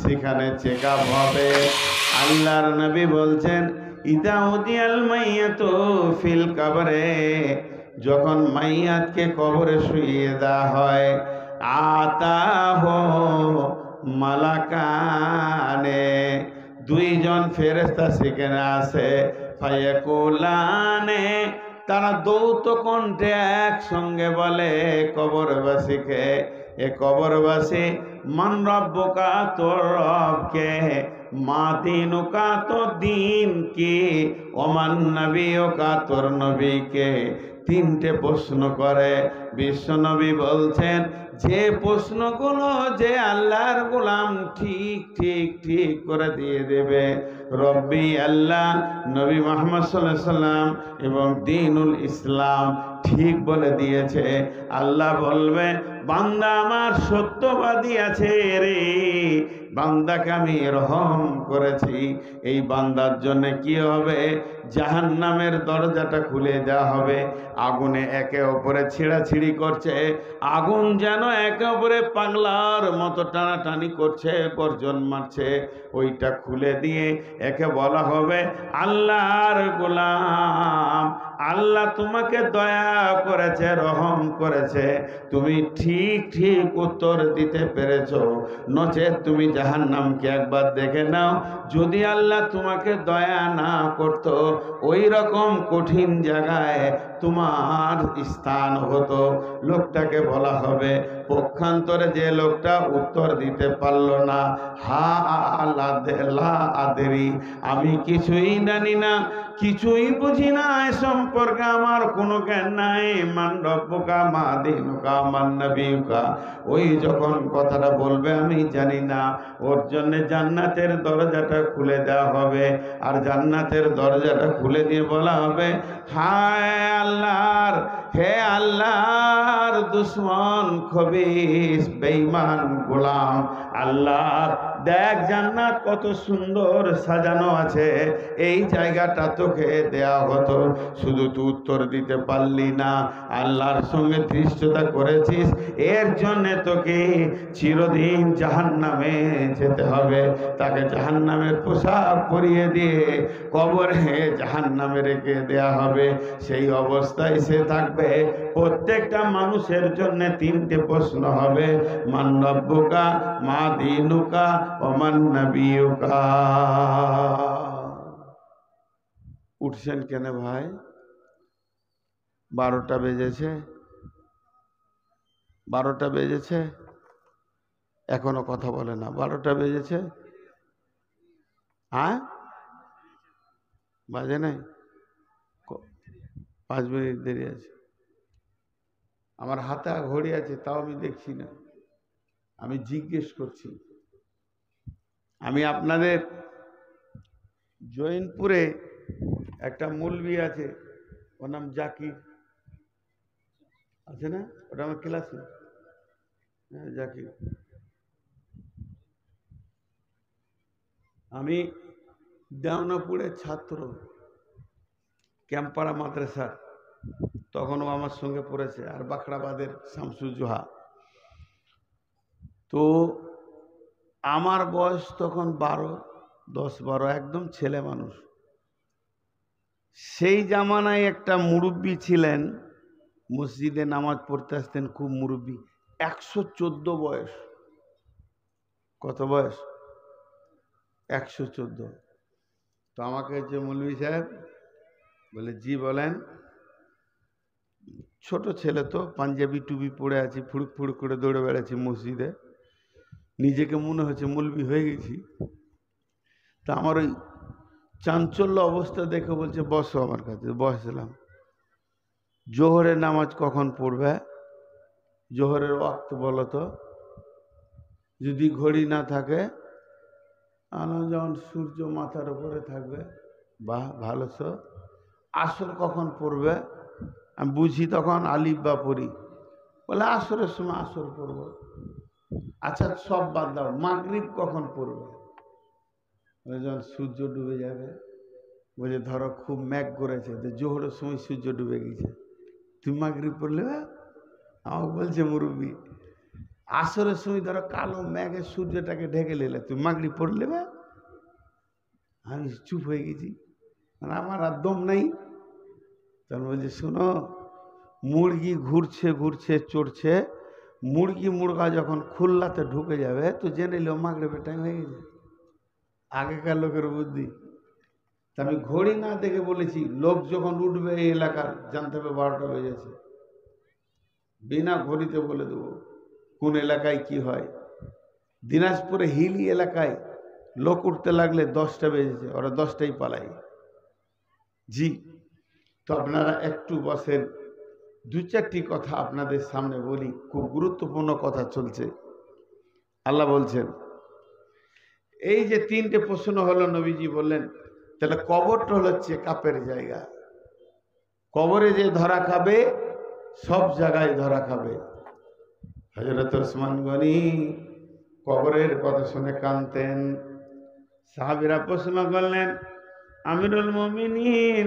সেখানে check up হবে। আল্লাহর নবী বলছেন ইদা উদিয়াল মাইয়াতু ফিল কবরে, যখন মাইয়াতকে কবরে শুইয়ে দেওয়া হয়, আতাহু মালাকানে, দুইজন ফেরেশতা সেখানে আসে, ফায়াকুলানে, তারা দৌত কণ্ঠে একসঙ্গে বলে কবরবাসীকে, এ কবরবাসী, মান রব্বুকা, তোর রবকে, মা দিনুকা, তোর দিন কি, ওমান নবিয়ুকা, তোর নবীকে। তিনটে প্রশ্ন করে। বিশ্বনবী বলছেন যে প্রশ্নগুলো যে আল্লাহর গোলাম ঠিক ঠিক ঠিক করে দিয়ে দেবে, রব্বি আল্লাহ, নবী মুহাম্মদ সাল্লাল্লাহু আলাইহি সাল্লাম এবং দ্বীনুল ইসলাম ঠিক বলে দিয়েছে। আল্লাহ বলবে বান্দা আমার সত্যবাদী আছে রে, বান্দাকে আমি রহম করেছি। এই বান্দার জন্য কি হবে? জাহান্নামের দরজাটা খুলে দেওয়া হবে। আগুনে একে অপরে ছিঁড়াছিঁড়ি করছে, আগুন যেন একে অপরে পাগলার মতো টানাটানি করছে, গর্জন মারছে। ওইটা খুলে দিয়ে একে বলা হবে আল্লাহর গোলাম, আল্লাহ তোমাকে দয়া করেছে, রহম করেছে, তুমি ঠিক ঠিক উত্তর দিতে পেরেছো। নচেত তুমি জাহান্নামকে একবার দেখে নাও, যদি আল্লাহ তোমাকে দয়া না করতো, ওই রকম কঠিন জায়গায় তোমার স্থান হতো। লোকটাকে বলা হবে, পক্ষান্তরে যে লোকটা উত্তর দিতে পারল না, হা লা আদেরি, আমি কিছুই জানি না, কিছুই বুঝি না, এ সম্পর্কে আমার কোনো জ্ঞান নাই, মান রব্বুকা, মা দিনুকা, মান নবিয়ুকা, ওই যখন কথাটা বলবে আমি জানি না, ওর জন্য জান্নাতের দরজাটা খুলে দেওয়া হবে। আর জান্নাতের দরজাটা খুলে দিয়ে বলা হবে, হায় আল্লাহর, হে আল্লাহর দুশ্মন, খবিস, বেঈমান গোলাম, আল্লাহর দেখ জান্নাত কত সুন্দর সাজানো আছে, এই জায়গাটা তোকে দেয়া হতো, শুধু তুই উত্তর দিতে পারলি না, আল্লাহর সঙ্গে ধৃষ্টতা করেছিস, এর জন্যে তোকে চিরদিন জাহান্নামে যেতে হবে। তাকে জাহান্নামের পোশাক পরিয়ে দিয়ে কবরে জাহান্নামে রেখে দেয়া হবে। সেই অবস্থায় সে থাকবে। প্রত্যেকটা মানুষের জন্য তিনটে প্রশ্ন হবে, মান রব্বুকা, মা দিনুকা, ওমান নবিয়ুকা। উঠছেন কেন ভাই? 12টা বেজেছে, 12টা বেজেছে, এখনো কথা বলে না। 12টা বেজেছে, হ্যাঁ বাজে নাই, 5 মিনিট দেরি আছে। আমার হাতে ঘড়ি আছে, তাও আমি দেখছি না, আমি জিজ্ঞেস করছি। আমি আপনাদের জৈনপুরে একটা মৌলবি আছে, ওর নাম জাকির, আছে না? ওটা আমার ক্লাসে, হ্যাঁ জাকির। আমি দেওনাপুরের ছাত্র, ক্যাম্পাড়া মাদ্রাসা, তখনও আমার সঙ্গে পড়েছে, আর বাখড়াবাদের শামসুজোহা। তো আমার বয়স তখন 10-12, একদম ছেলে মানুষ। সেই জামানায় একটা মুরব্বী ছিলেন, মসজিদে নামাজ পড়তে আসতেন, খুব মুরব্বী, 114 বয়স। কত বয়স? 114। তো আমাকে যে মৌলভী সাহেব বলে, জি বলেন। ছোট ছেলে তো, পাঞ্জাবি টুপি পরে আছি, ফুড়ুক ফুড়ুক করে দৌড়ে বেড়াচ্ছি মসজিদে, নিজেকে মনে হচ্ছে মৌলবি হয়ে গেছি। তা আমার ওই চাঞ্চল্য অবস্থা দেখে বলছে বসো আমার কাছে। বসলাম। জোহরের নামাজ কখন পড়বে? জোহরের ওয়াক্ত বলো তো। যদি ঘড়ি না থাকে, যখন সূর্য মাথার উপরে থাকবে, বাহ ভালো। তো আসর কখন পড়বে? আমি বুঝি তখন আলিফ বা পড়ি। বলে আসরের সময় আসর পড়ব। আচ্ছা সব বাদ দাও, মাগরিব কখন পড়বে? যখন সূর্য ডুবে যাবে। বলে ধরো খুব মেঘ করেছে, তো জোহরের সময় সূর্য ডুবে গেছে, তুমি মাগরিব পড়লে? আমাকে বলছে মুরব্বী। আসরের সময় ধরো কালো মেঘে সূর্যটাকে ঢেকে নিলে তুমি মাগরিব পড়লে বা আমি চুপ হয়ে গেছি, মানে আমার আর দম নাই। তখন বলছে শোনো, মুরগি ঘুরছে ঘুরছে চড়ছে, মুরগি মুরগা যখন খুলনাতে ঢুকে যাবে তো জেনে নিলেও মাগরিবের টাইম হয়ে গেছে। আগেকার লোকের বুদ্ধি। তা আমি ঘড়ি না দেখে বলেছি, লোক যখন উঠবে এই এলাকার জানতে হবে 12টা বেজেছে, বিনা ঘড়িতে বলে দেবো কোন এলাকায় কি হয়। দিনাজপুরে হিলি এলাকায় লোক উঠতে লাগলে 10টা বেজেছে, ওরা 10টাই পালায়। জি, তো আপনারা একটু বসেন, দু চারটি কথা আপনাদের সামনে বলি, খুব গুরুত্বপূর্ণ কথা চলছে। আল্লাহ বলছেন, এই যে 3টে প্রশ্ন হলো, নবীজি বললেন তাহলে কবরটা হলো চেকআপের জায়গা। কবরে যে ধরা খাবে সব জায়গায় ধরা খাবে। হযরত ওসমান গনি কবরের কথা শুনে কাঁদতেন। সাহাবীরা প্রশ্ন করলেন, আমিরুল মুমিনিন,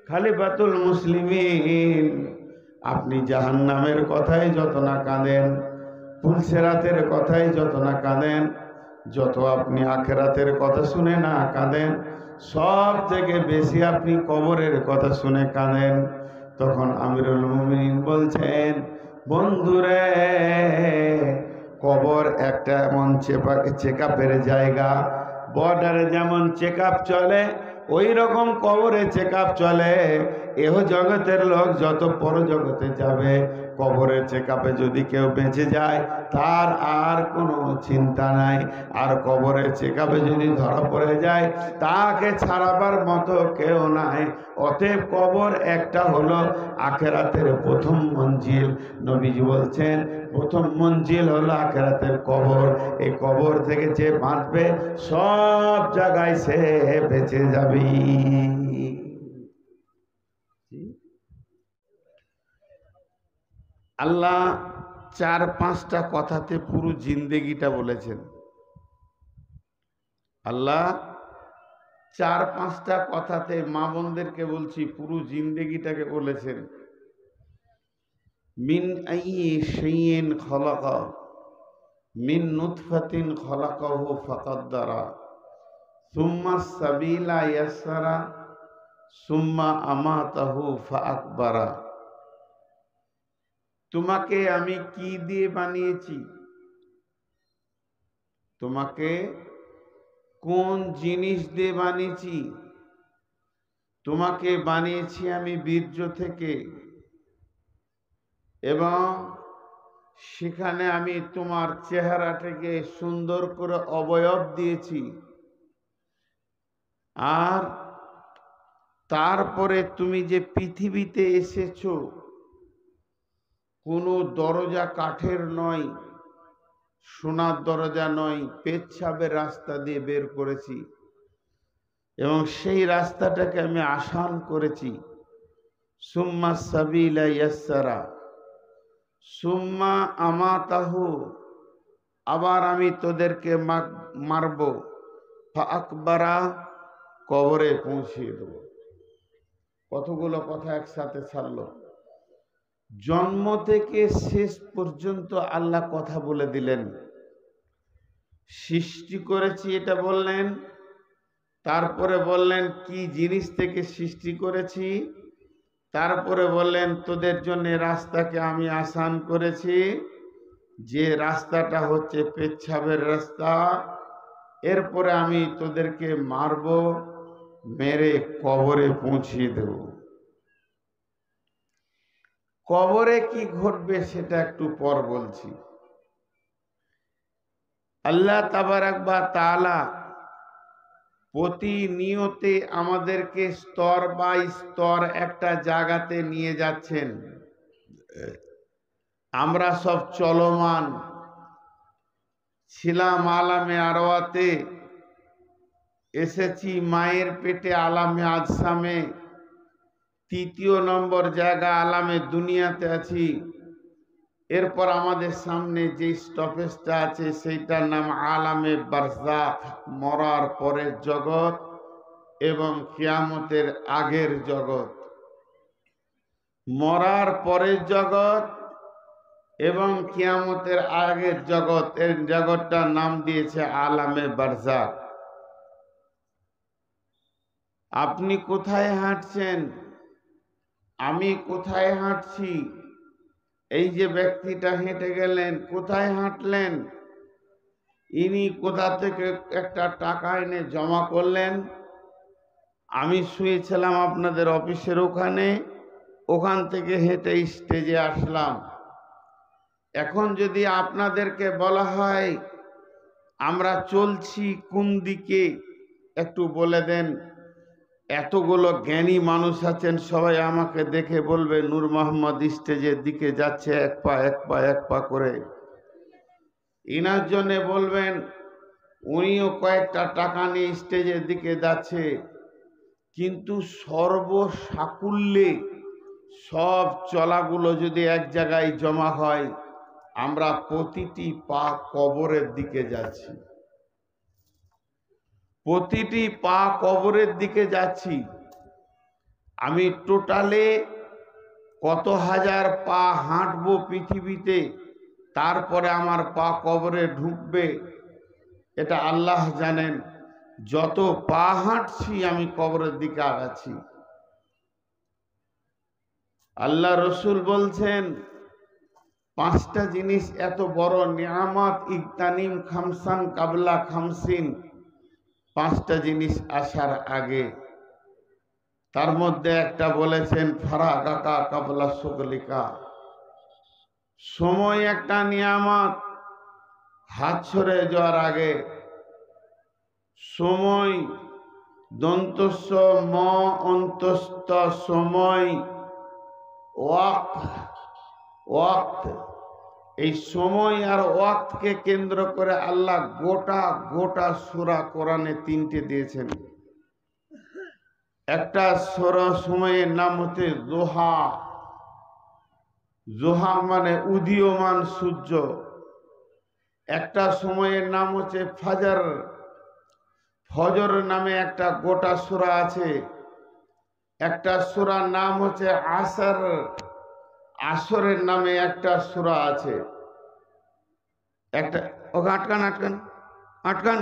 খলিফাতুল মুসলিমিন, আপনি জাহান্নামের কথাই যত না কাঁদেন, পুলসেরাতের কথাই যত না কাঁদেন, যত আপনি আখেরাতের কথা শুনে না কাঁদেন, সব থেকে বেশি আপনি কবরের কথা শুনে কাঁদেন। তখন আমিরুল মুমিনিন বলছেন, বন্ধুরে, কবর একটা এমন চেকআপের জায়গা, বর্ডারে যেমন চেকআপ চলে ওই রকম কবরে চেকআপ চলে। এহ জগতের লোক যত পরজগতে যাবে, কবরের চেকআপে যদি কেউ বেঁচে যায় তার আর কোনো চিন্তা নাই। আর কবরের চেকআপে যদি ধরা পড়ে যায় তাকে ছাড়াবার মতো কেউ নাই। অতএব কবর একটা হলো আখেরাতের প্রথম মঞ্জিল। নবীজি বলছেন প্রথম মঞ্জিল হলো আখেরাতের কবর। এই কবর থেকে যে বাঁচবে সব জায়গায় সে বেঁচে যাবে। আল্লাহ 4-5টা কথাতে পুরো জিন্দেগিটা বলেছেন। আল্লাহ 4-5টা কথাতে মা বোনদেরকে বলছি পুরো জিন্দেগিটাকে বলেছেন। মিন আইয়ি শাইইন খালাকা, মিন নুতফাতিন খালাকাহু ফাকাদ্দারা, সুম্মা সাবিলা ইয়াসসারা, সুম্মা আমাতাহু ফাআকবারা। তোমাকে আমি কি দিয়ে বানিয়েছি, তোমাকে কোন জিনিস দিয়ে বানিয়েছি? তোমাকে বানিয়েছি আমি বীর্য থেকে, এবং সেখানে আমি তোমার চেহারাটাকে সুন্দর করে অবয়ব দিয়েছি। আর তারপরে তুমি যে পৃথিবীতে এসেছো, কোনো দরজা কাঠের নয়, সোনার দরজা নয়, পেচ্ছাবের রাস্তা দিয়ে বের করেছি, এবং সেই রাস্তাটাকে আমি আসান করেছি। সুম্মা সাবিলা ইয়াসসারা, সুম্মা আমাতাহু, আবার আমি তোদেরকে মারব, ফাআকবারা, কবরে পৌঁছিয়ে দেব। কতগুলো কথা একসাথে ছাড়লো। জন্ম থেকে শেষ পর্যন্ত আল্লাহ কথা বলে দিলেন। সৃষ্টি করেছি এটা বললেন, তারপরে বললেন কি জিনিস থেকে সৃষ্টি করেছি, তারপরে বললেন তোদের জন্য রাস্তাকে আমি আসান করেছি, যে রাস্তাটা হচ্ছে পেচ্ছাবের রাস্তা। এরপরে আমি তোদেরকে মারব, মেরে কবরে পৌঁছিয়ে দেব। কবরে কি ঘটবে সেটা একটু পর বলছি। আল্লাহ তাবারাক ওয়া তাআলা প্রতিনিয়তে আমাদেরকে স্তর বাই স্তর একটা জায়গাতে নিয়ে যাচ্ছেন। আমরা সব চলমান ছিলাম আলামে আরওয়াতে, এসেছি মায়ের পেটে আলামে আজসামে, 3য় নম্বর জায়গা আলামে দুনিয়াতে আছি। এরপর আমাদের সামনে যে স্টপেজটা আছে সেইটার নাম আলামে বারজাখ, মরার পরের জগৎ এবং কিয়ামতের আগের জগৎ। মরার পরের জগৎ এবং কিয়ামতের আগের জগৎ, এর জগৎটার নাম দিয়েছে আলামে বারজাখ। আপনি কোথায় হাঁটছেন, আমি কোথায় হাঁটছি, এই যে ব্যক্তিটা হেঁটে গেলেন কোথায় হাঁটলেন, ইনি কোথা থেকে একটা টাকা এনে জমা করলেন, আমি শুয়েছিলাম আপনাদের অফিসের ওখানে, ওখান থেকে হেঁটে স্টেজে আসলাম। এখন যদি আপনাদেরকে বলা হয় আমরা চলছি কোন দিকে, একটু বলে দেন। এতগুলো জ্ঞানী মানুষ আছেন, সবাই আমাকে দেখে বলবে নূর মোহাম্মদ স্টেজের দিকে যাচ্ছে এক পা এক পা এক পা করে। ইনার জন্যে বলবেন উনিও কয়েকটা টাকা নিয়ে স্টেজের দিকে যাচ্ছে, কিন্তু সর্বসাকুল্যে সব চলাগুলো যদি এক জায়গায় জমা হয়, আমরা প্রতিটি পা কবরের দিকে যাচ্ছি, প্রতিটি পা কবরের দিকে যাচ্ছি। আমি টোটালে কত হাজার পা হাঁটবো পৃথিবীতে, তারপরে আমার পা কবরে ঢুকবে এটা আল্লাহ জানেন। যত পা হাঁটছি আমি কবরের দিকে আগাচ্ছি। আল্লাহ রসুল বলছেন পাঁচটা জিনিস এত বড় নিয়ামত, ইগতানিম খামসান কাবলা খামসিন, পাঁচটা জিনিস আসার আগে। তার মধ্যে একটা বলেছেন ফারাগাকা কাবলা সুগলিকা, সময় একটা নিয়ামত, হাত ছড়ে যাওয়ার আগে। সময় দন্তস্ব ম অন্তস্থ সময়, ওয়াক্ত, ওয়াক্ত, এই সময় আর ওয়াক্তকে কেন্দ্র করে আল্লাহ গোটা গোটা সূরা কোরআনে তিনটে দিয়েছেন। একটা সূরা সময়ের নাম হচ্ছে জোহা, জোহা মানে উদীয়মান সূর্য। একটা সময়ের নাম হচ্ছে ফজর, ফজর নামে একটা গোটা সূরা আছে। একটা সূরার নাম হচ্ছে আসর, আসরের নামে একটা সূরা আছে। একটা ওকে আটকান আটকান আটকান,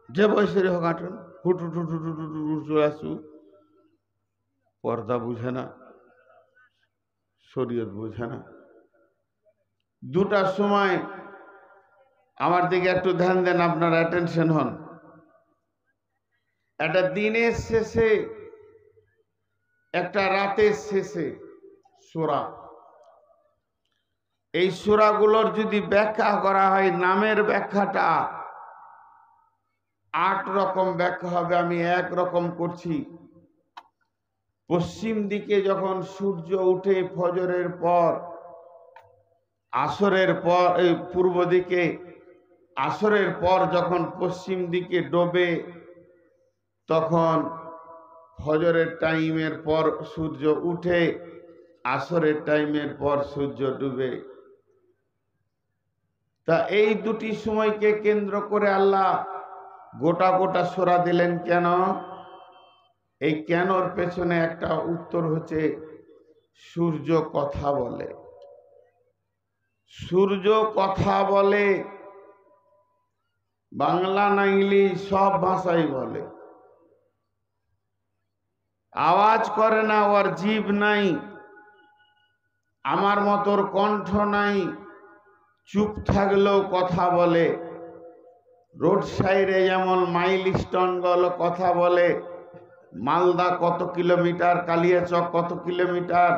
যে বয়সের হোক আটকান, হুট হুট হুট হুট হুট হুট চলে আসু। পর্দা বুঝে না, শরীয়ত বুঝে না। দুটার সময় আমার দিকে একটু ধ্যান দেন, আপনার অ্যাটেনশন হন। একটা দিনের শেষে, একটা রাতের শেষে সূরা। এই সূরাগুলোর যদি ব্যাখ্যা করা হয়, নামের ব্যাখ্যাটা 8 রকম ব্যাখ্যা হবে, আমি এক রকম করছি। পশ্চিম দিকে যখন সূর্য উঠে ফজরের পর, আসরের পর এই পূর্ব দিকে, আসরের পর যখন পশ্চিম দিকে ডোবে, তখন ফজরের টাইমের পর সূর্য উঠে, আসরের টাইমের পর সূর্য ডুবে। তা এই দুটি সময়কে কেন্দ্র করে আল্লাহ গোটা গোটা সূরা দিলেন কেন? এই কেনর পেছনে একটা উত্তর হচ্ছে সূর্য কথা বলে। সূর্য কথা বলে, বাংলা না ইংলিশ সব ভাষাই বলে। আওয়াজ করে না, ওর জিভ নাই, আমার মতোর কণ্ঠ নাই, চুপ থাকলেও কথা বলে। রোড সাইডে যেমন মাইল স্টোন গুলো কথা বলে, মালদা কত কিলোমিটার, কালিয়াচক কত কিলোমিটার,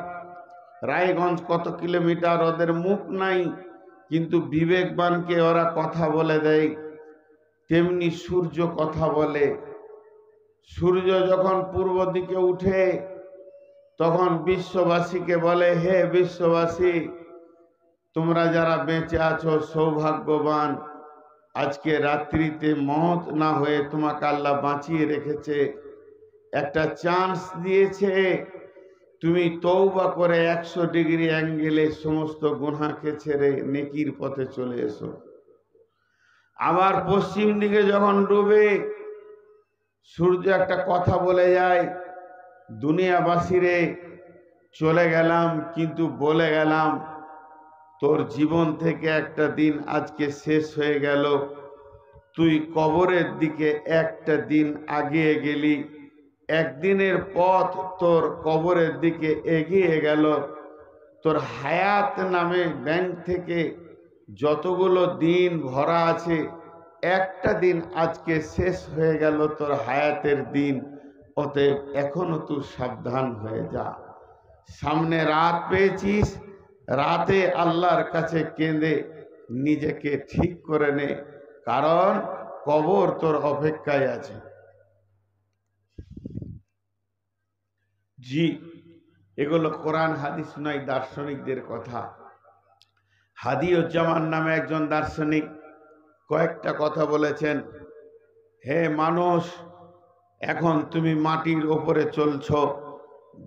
রায়গঞ্জ কত কিলোমিটার, ওদের মুখ নাই কিন্তু বিবেকবানকে ওরা কথা বলে দেয়। তেমনি সূর্য কথা বলে। সূর্য যখন পূর্ব দিকে উঠে, তখন বিশ্ববাসীকে বলে, হে বিশ্ববাসী, তোমরা যারা বেঁচে আছো সৌভাগ্যবান, আজকে রাত্রিতে মওত না হয়ে তোমাকে আল্লাহ বাঁচিয়ে রেখেছে, একটা চান্স দিয়েছে, তুমি তওবা করে 100 ডিগ্রি অ্যাঙ্গেলে সমস্ত গুনাহকে ছেড়ে নেকির পথে চলে এসো। আবার পশ্চিম দিকে যখন ডুবে, সূর্য একটা কথা বলে যায়, দুনিয়াবাসীরে চলে গেলাম কিন্তু বলে গেলাম, তোর জীবন থেকে একটা দিন আজকে শেষ হয়ে গেল, তুই কবরের দিকে একটা দিন আগিয়ে গেলি, একদিনের পথ তোর কবরের দিকে এগিয়ে গেল। তোর হায়াত নামে ব্যাংক থেকে যতগুলো দিন ভরা আছে, একটা দিন আজকে শেষ হয়ে গেল তোর হায়াতের দিন। অতএব এখনো তুই সাবধান হয়ে যা। সামনে রাত পেয়েছিস, রাতে আল্লাহর কাছে কেঁদে নিজেকে ঠিক করে নে, কারণ কবর তোর অপেক্ষায় আছে। জি, এগুলো কোরআন হাদিস নয়, দার্শনিকদের কথা। হাদিউজ্জামান নামে একজন দার্শনিক কয়েকটা কথা বলেছেন। হে মানুষ, এখন তুমি মাটির ওপরে চলছো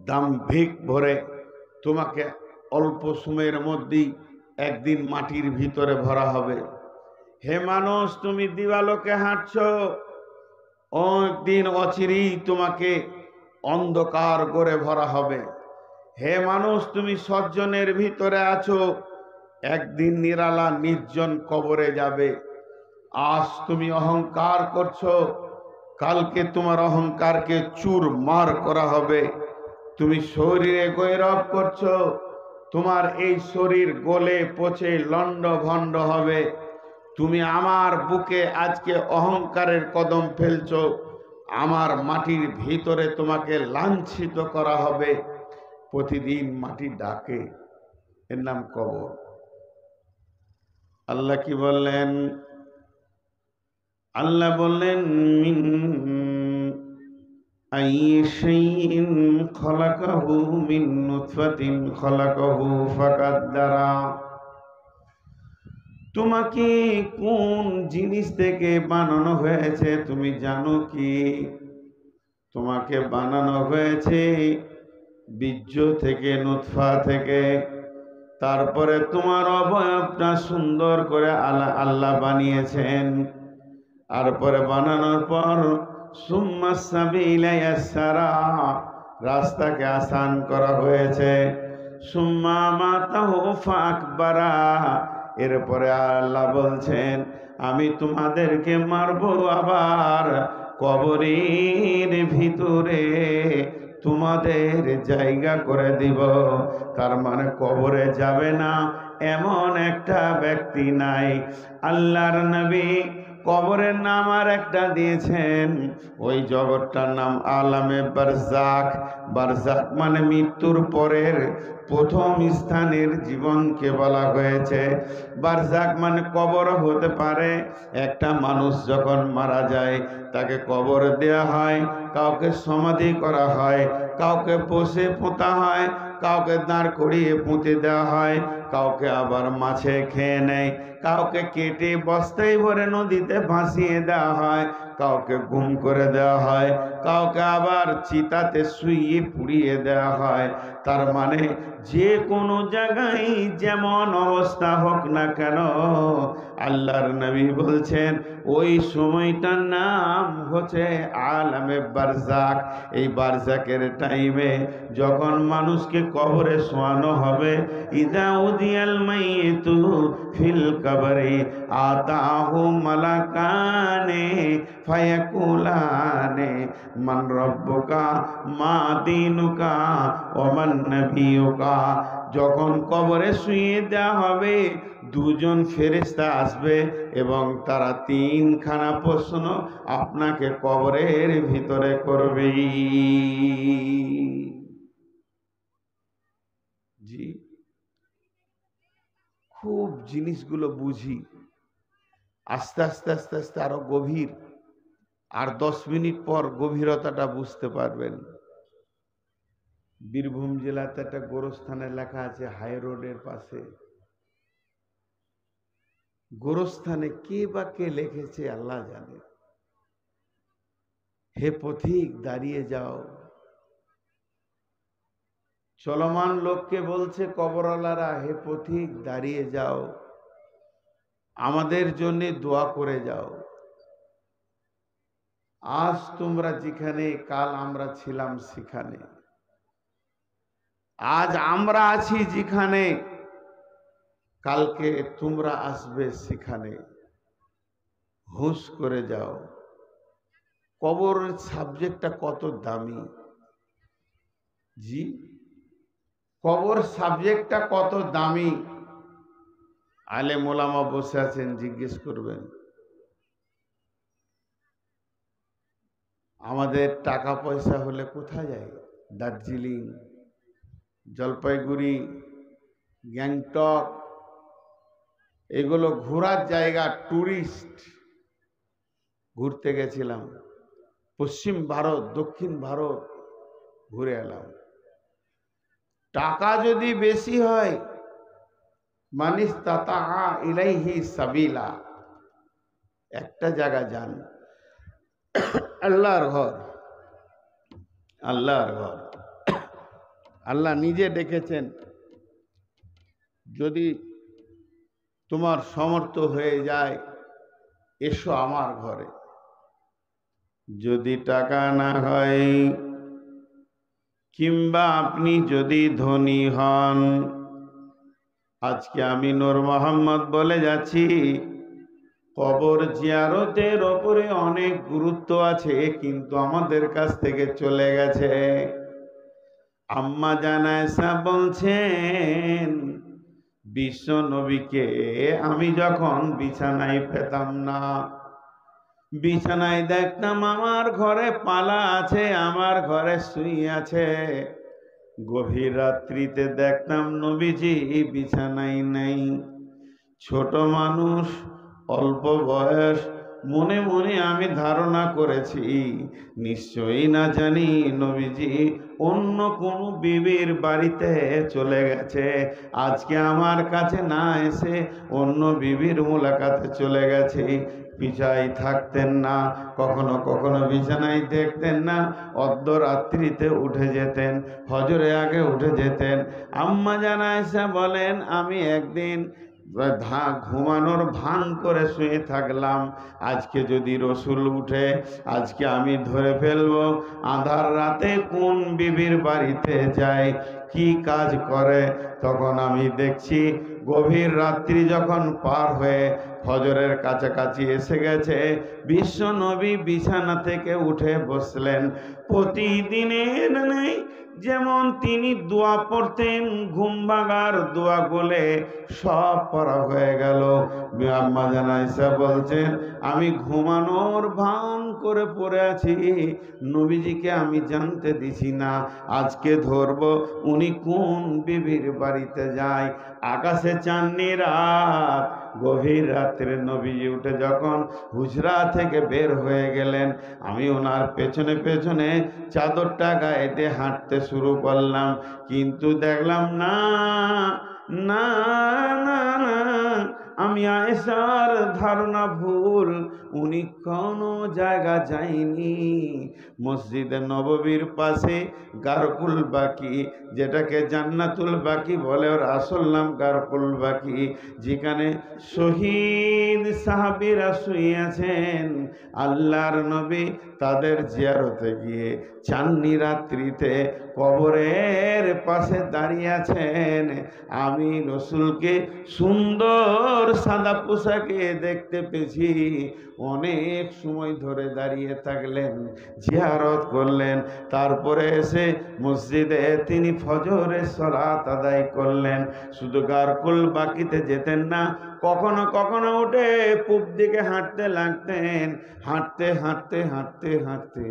দাম্ভিক ভরে, তোমাকে অল্প সময়ের মধ্যেই একদিন মাটির ভিতরে ভরা হবে। হে মানুষ, তুমি দিবালোকে হাঁটছো, একদিন অচিরেই তোমাকে অন্ধকার করে ভরা হবে। হে মানুষ, তুমি সজ্জনের ভিতরে আছো, একদিন নিরালা নির্জন কবরে যাবে। আজ তুমি অহংকার করছো, কালকে তোমার অহংকারকে চুরমার করা হবে। তুমি শরীরে গৌরব করছো, তোমার এই শরীর গলে পচে লন্ড ভন্ড হবে। তুমি আমার বুকে আজকে অহংকারের কদম ফেলছো, আমার মাটির ভিতরে তোমাকে লাঞ্ছিত করা হবে। প্রতিদিন মাটি ডাকে, এর নাম কবর। আল্লাহ কি বললেন? আল্লাহ বললেন, মিন আইয়ি শাইইন খলাকাহু মিন নুতফাতিন খলাকাহু ফাকাদ্দারা। তোমাকে কোন জিনিস থেকে বানানো হয়েছে তুমি জানো কি? তোমাকে বানানো হয়েছে বীর্য থেকে, নুতফা থেকে। তারপরে তোমার অবয়বটা সুন্দর করে আল্লাহ বানিয়েছেন। তারপরে বানানোর পর সুম্মা সাবিলা ইয়াসসারা, রাস্তাকে আসান করা হয়েছে। সুম্মা মাতাহু ফাকবারা, এরপরে আল্লাহ বলছেন আমি তোমাদেরকে মারবো, আবার কবরের ভিতরে তোমাদের জায়গা করে দিব। তার মানে কবরে যাবে না এমন একটা ব্যক্তি নাই। আল্লাহর নবী কবরের নাম আর একটা দিয়েছেন, ওই জগৎটার নাম আলামে বারজাক। বারজাক মানে মৃত্যুর পরের প্রথম স্থানের জীবনকে বলা হয়েছে। বারজাক মানে কবর হতে পারে। একটা মানুষ যখন মারা যায় তাকে কবর দেওয়া হয়, কাউকে সমাধি করা হয়, কাউকে বসে পোঁতা হয়, কাউকে দাঁড় করিয়ে পুঁতে দেওয়া হয়, কাউকে আবার মাছে খেয়ে নেয়, কাউকে কেটে বস্তায় ভরে নদীতে ভাসিয়ে দেওয়া হয়, কাউকে গুম করে দেওয়া হয়, কাউকে আবার চিতাতে শুইয়ে পুড়িয়ে দেওয়া হয়। তার মানে যে কোনো জায়গায় যেমন অবস্থা হোক না কেন, আল্লাহর নবী বলছেন ওই সময়টার নাম হচ্ছে আলামে বারজাক। এই বারজাকের টাইমে যখন মানুষকে কবরে শোয়ানো হবে, ইদা উদিয়াল মাইয়িতু ফিল কবরি আতাহু মালাকানে ফায়াকুলানে মান রব্বুকা মা দীনুকা ওয়া মান নবিয়ুকা। যখন কবরে শুইয়ে দেওয়া হবে, দুজন ফেরেশতা আসবে এবং তারা তিনখানা প্রশ্ন আপনাকে কবরের ভিতরে করবে। জি, খুব জিনিসগুলো বুঝি, আস্তে আস্তে আস্তে আস্তে আরো গভীর। আর 10 মিনিট পর গভীরতাটা বুঝতে পারবেন। বীরভূম জেলাতে একটা গোরস্থানে লেখা আছে হাই রোডের পাশে। গোরস্থানে কে বা কে লিখেছে আল্লাহ জানে। হে পথিক দাঁড়িয়ে যাও। চলমান লোককে বলছে কবরওয়ালারা, হে পথিক দাঁড়িয়ে যাও, আমাদের জন্য দোয়া করে যাও। আজ তোমরা যেখানে, কাল আমরা ছিলাম সেখানে। আজ আমরা আছি যেখানে, কালকে তোমরা আসবে সেখানে, হুঁশ করে যাও। কবরের সাবজেক্টটা কত দামি জি, কবর সাবজেক্টটা কত দামি। আলেম ওলামা বসে আছেন, জিজ্ঞেস করবেন। আমাদের টাকা পয়সা হলে কোথায় যায়? দার্জিলিং, জলপাইগুড়ি, গ্যাংটক, এগুলো ঘোরার জায়গা, টুরিস্ট। ঘুরতে গেছিলাম পশ্চিম ভারত, দক্ষিণ ভারত ঘুরে এলাম। টাকা যদি বেশি হয়, মানিস্তাতা ইলাইহি সাবিলা, একটা জায়গা যান, আল্লাহর ঘর, আল্লাহর ঘর। আল্লাহ নিজে ডেকেছেন, যদি তোমার সমর্থ হয়ে যায় এসো আমার ঘরে। যদি টাকা না হয়, কিংবা আপনি যদি ধনী হন, আজকে আমি নূর মোহাম্মদ বলে যাচ্ছি, কবর জিয়ারতের ওপরে অনেক গুরুত্ব আছে, কিন্তু আমাদের কাছ থেকে চলে গেছে। আম্মা জান আয়েশা বলছেন, বিশ্ব নবীকে আমি যখন বিছানায় পেতাম না, বিছানায় দেখতাম আমার ঘরে পালা আছে, আমার ঘরে শুয়ে আছে। গভীর রাত্রিতে দেখতাম নবীজি বিছানায় নেই। ছোট মানুষ, অল্প বয়স, মনে মনে আমি ধারণা করেছি নিশ্চয়ই না জানি নবীজি অন্য কোনো বিবির বাড়িতে চলে গেছে, আজকে আমার কাছে না এসে অন্য বিবির মুলাকাতে চলে গেছে। বিছানায় থাকতেন না, কখনো কখনো বিছানায় দেখতেন না, অর্ধরাত্রিতে উঠে যেতেন, ফজরে আগে উঠে যেতেন। আম্মা জান আয়েশা বলেন, আমি একদিন ঘুমানোর ভান করে শুয়ে থাকলাম, আজকে যদি রসুল উঠে আজকে আমি ধরে ফেলবো আধার রাতে কোন বিবির বাড়িতে যায়, কি কাজ করে। তখন আমি দেখছি গভীর রাত্রি যখন পার হয়ে ফজরের কাছাকাছি এসে গেছে, বিশ্ব নবী বিছানা থেকে উঠে বসলেন। প্রতিদিনের নেই যেমন তিনি দোয়া পড়তেন, ঘুম ভাঙার দোয়া বলে সব পড়া হয়ে গেল। আম্মা জান আয়েশা বলছেন, আমি ঘুমানোর ভান করে পড়ে আছি, নবীজিকে আমি জানতে দিছি না, আজকে ধরবো উনি কোন বিবির বাড়িতে যায়। আকাশে চাঁদনি রাত, গভীর রাত্রে নবীজি উঠে যখন হুজরা থেকে বের হয়ে গেলেন, আমি ওনার পেছনে পেছনে চাদরটা গায়ে দিয়ে হাঁটতে শুরু করলাম, কিন্তু দেখলাম না না না না, আমি আয়েশার ধারণা ভুল, উনি কোনো জায়গা যায়নি। মসজিদে নববীর পাশে গারকুল বাকি, যেটাকে জান্নাতুল বাকি বলে, ওর আসল নাম গারকুল বাকি, যেখানে শহীদ সাহাবীরা শুয়ে আছেন, আল্লাহর নবী তাদের জিয়ারতে গিয়ে চাঁদনি রাত্রিতে কবরের পাশে দাঁড়িয়ে আছেন। আমি রসুলকে সুন্দর সাদা পোশাকে দেখতে পেয়েছি, অনেক সময় ধরে দাঁড়িয়ে থাকলেন, জিয়ারত করলেন, তারপরে এসে মসজিদে তিনি ফজরের সালাত আদায় করলেন। শুধু গারকুল বাকিতে যেতেন না, কখনো কখনো উঠে পূব দিকে হাঁটতে লাগতেন, হাঁটতে হাঁটতে হাঁটতে হাঁটতে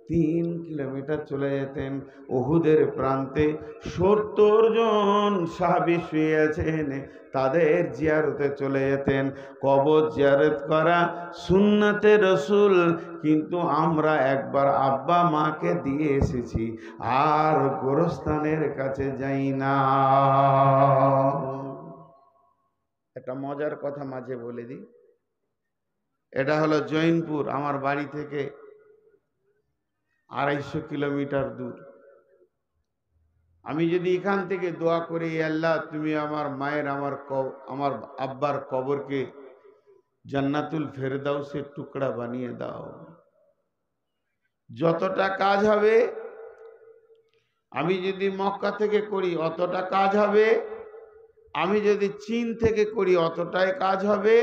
3 কিলোমিটার চলে যেতেন উহুদের প্রান্তে। 70 জন সাহাবী শুয়ে আছেন, তাদের জিয়ারতে চলে যেতেন। কবর জিয়ারত করা সুন্নতে রসুল, কিন্তু আমরা একবার আব্বা মাকে দিয়ে এসেছি, আর গোরস্থানের কাছে যাই না। একটা মজার কথা মাঝে বলে দিই, এটা হলো জৈনপুর, আমার বাড়ি থেকে 250 কিলোমিটার দূর। আমি যদি এখান থেকে দোয়া করি, আল্লাহ তুমি আমার মায়ের আমার আব্বার কবরকে জান্নাতুল ফেরদাউসের টুকরা বানিয়ে দাও, যতটা কাজ হবে, আমি যদি মক্কা থেকে করি অতটা কাজ হবে, আমি যদি চীন থেকে করি অতটাই কাজ হবে,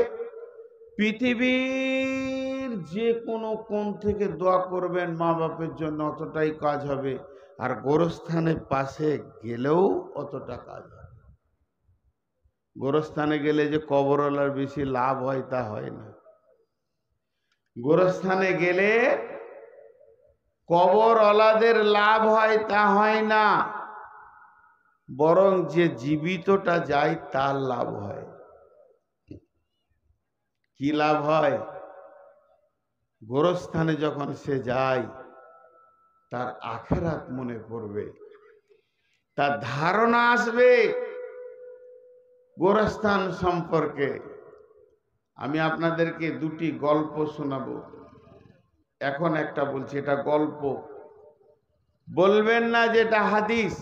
পৃথিবীর যে কোনো কোণ থেকে দোয়া করবেন মা বাপের জন্য অতটাই কাজ হবে, আর গোরস্থানের পাশে গেলেও অতটা কাজ হবে। গোরস্থানে গেলে যে কবরওয়ালার বেশি লাভ হয় তা হয় না। গোরস্থানে গেলে কবরওয়ালাদের লাভ হয় তা হয় না, বরং যে জীবিতটা যায় তার লাভ হয়। কি লাভ হয়? গোরস্থানে যখন সে যায় তার আখিরাত মনে পড়বে, তার ধারণা আসবে গোরস্থান সম্পর্কে। আমি আপনাদেরকে দুটি গল্প শোনাবো। এখন একটা বলছি, এটা গল্প, বলবেন না যে এটা হাদিস।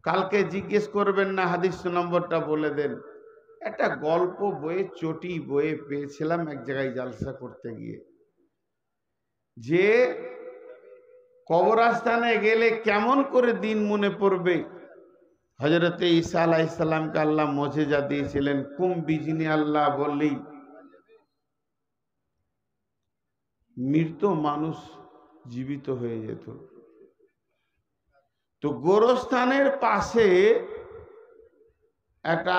কালকে জিজ্ঞেস করবেন না হাদিস নম্বরটা বলে দেন। একটা গল্প বইয়ে, চটি বইয়ে পেয়েছিলাম এক জায়গায় জালসা করতে গিয়ে, যে কবরস্থানে গেলে কেমন করে দিন মনে পড়বে। হযরতে ঈসা আলাইহিস সালামকে আল্লাহ মুজিজা দিয়েছিলেন, কুম বিজিনি আল্লাহ বললেই মৃত মানুষ জীবিত হয়ে যেত। তো গোরস্থানের পাশে একটা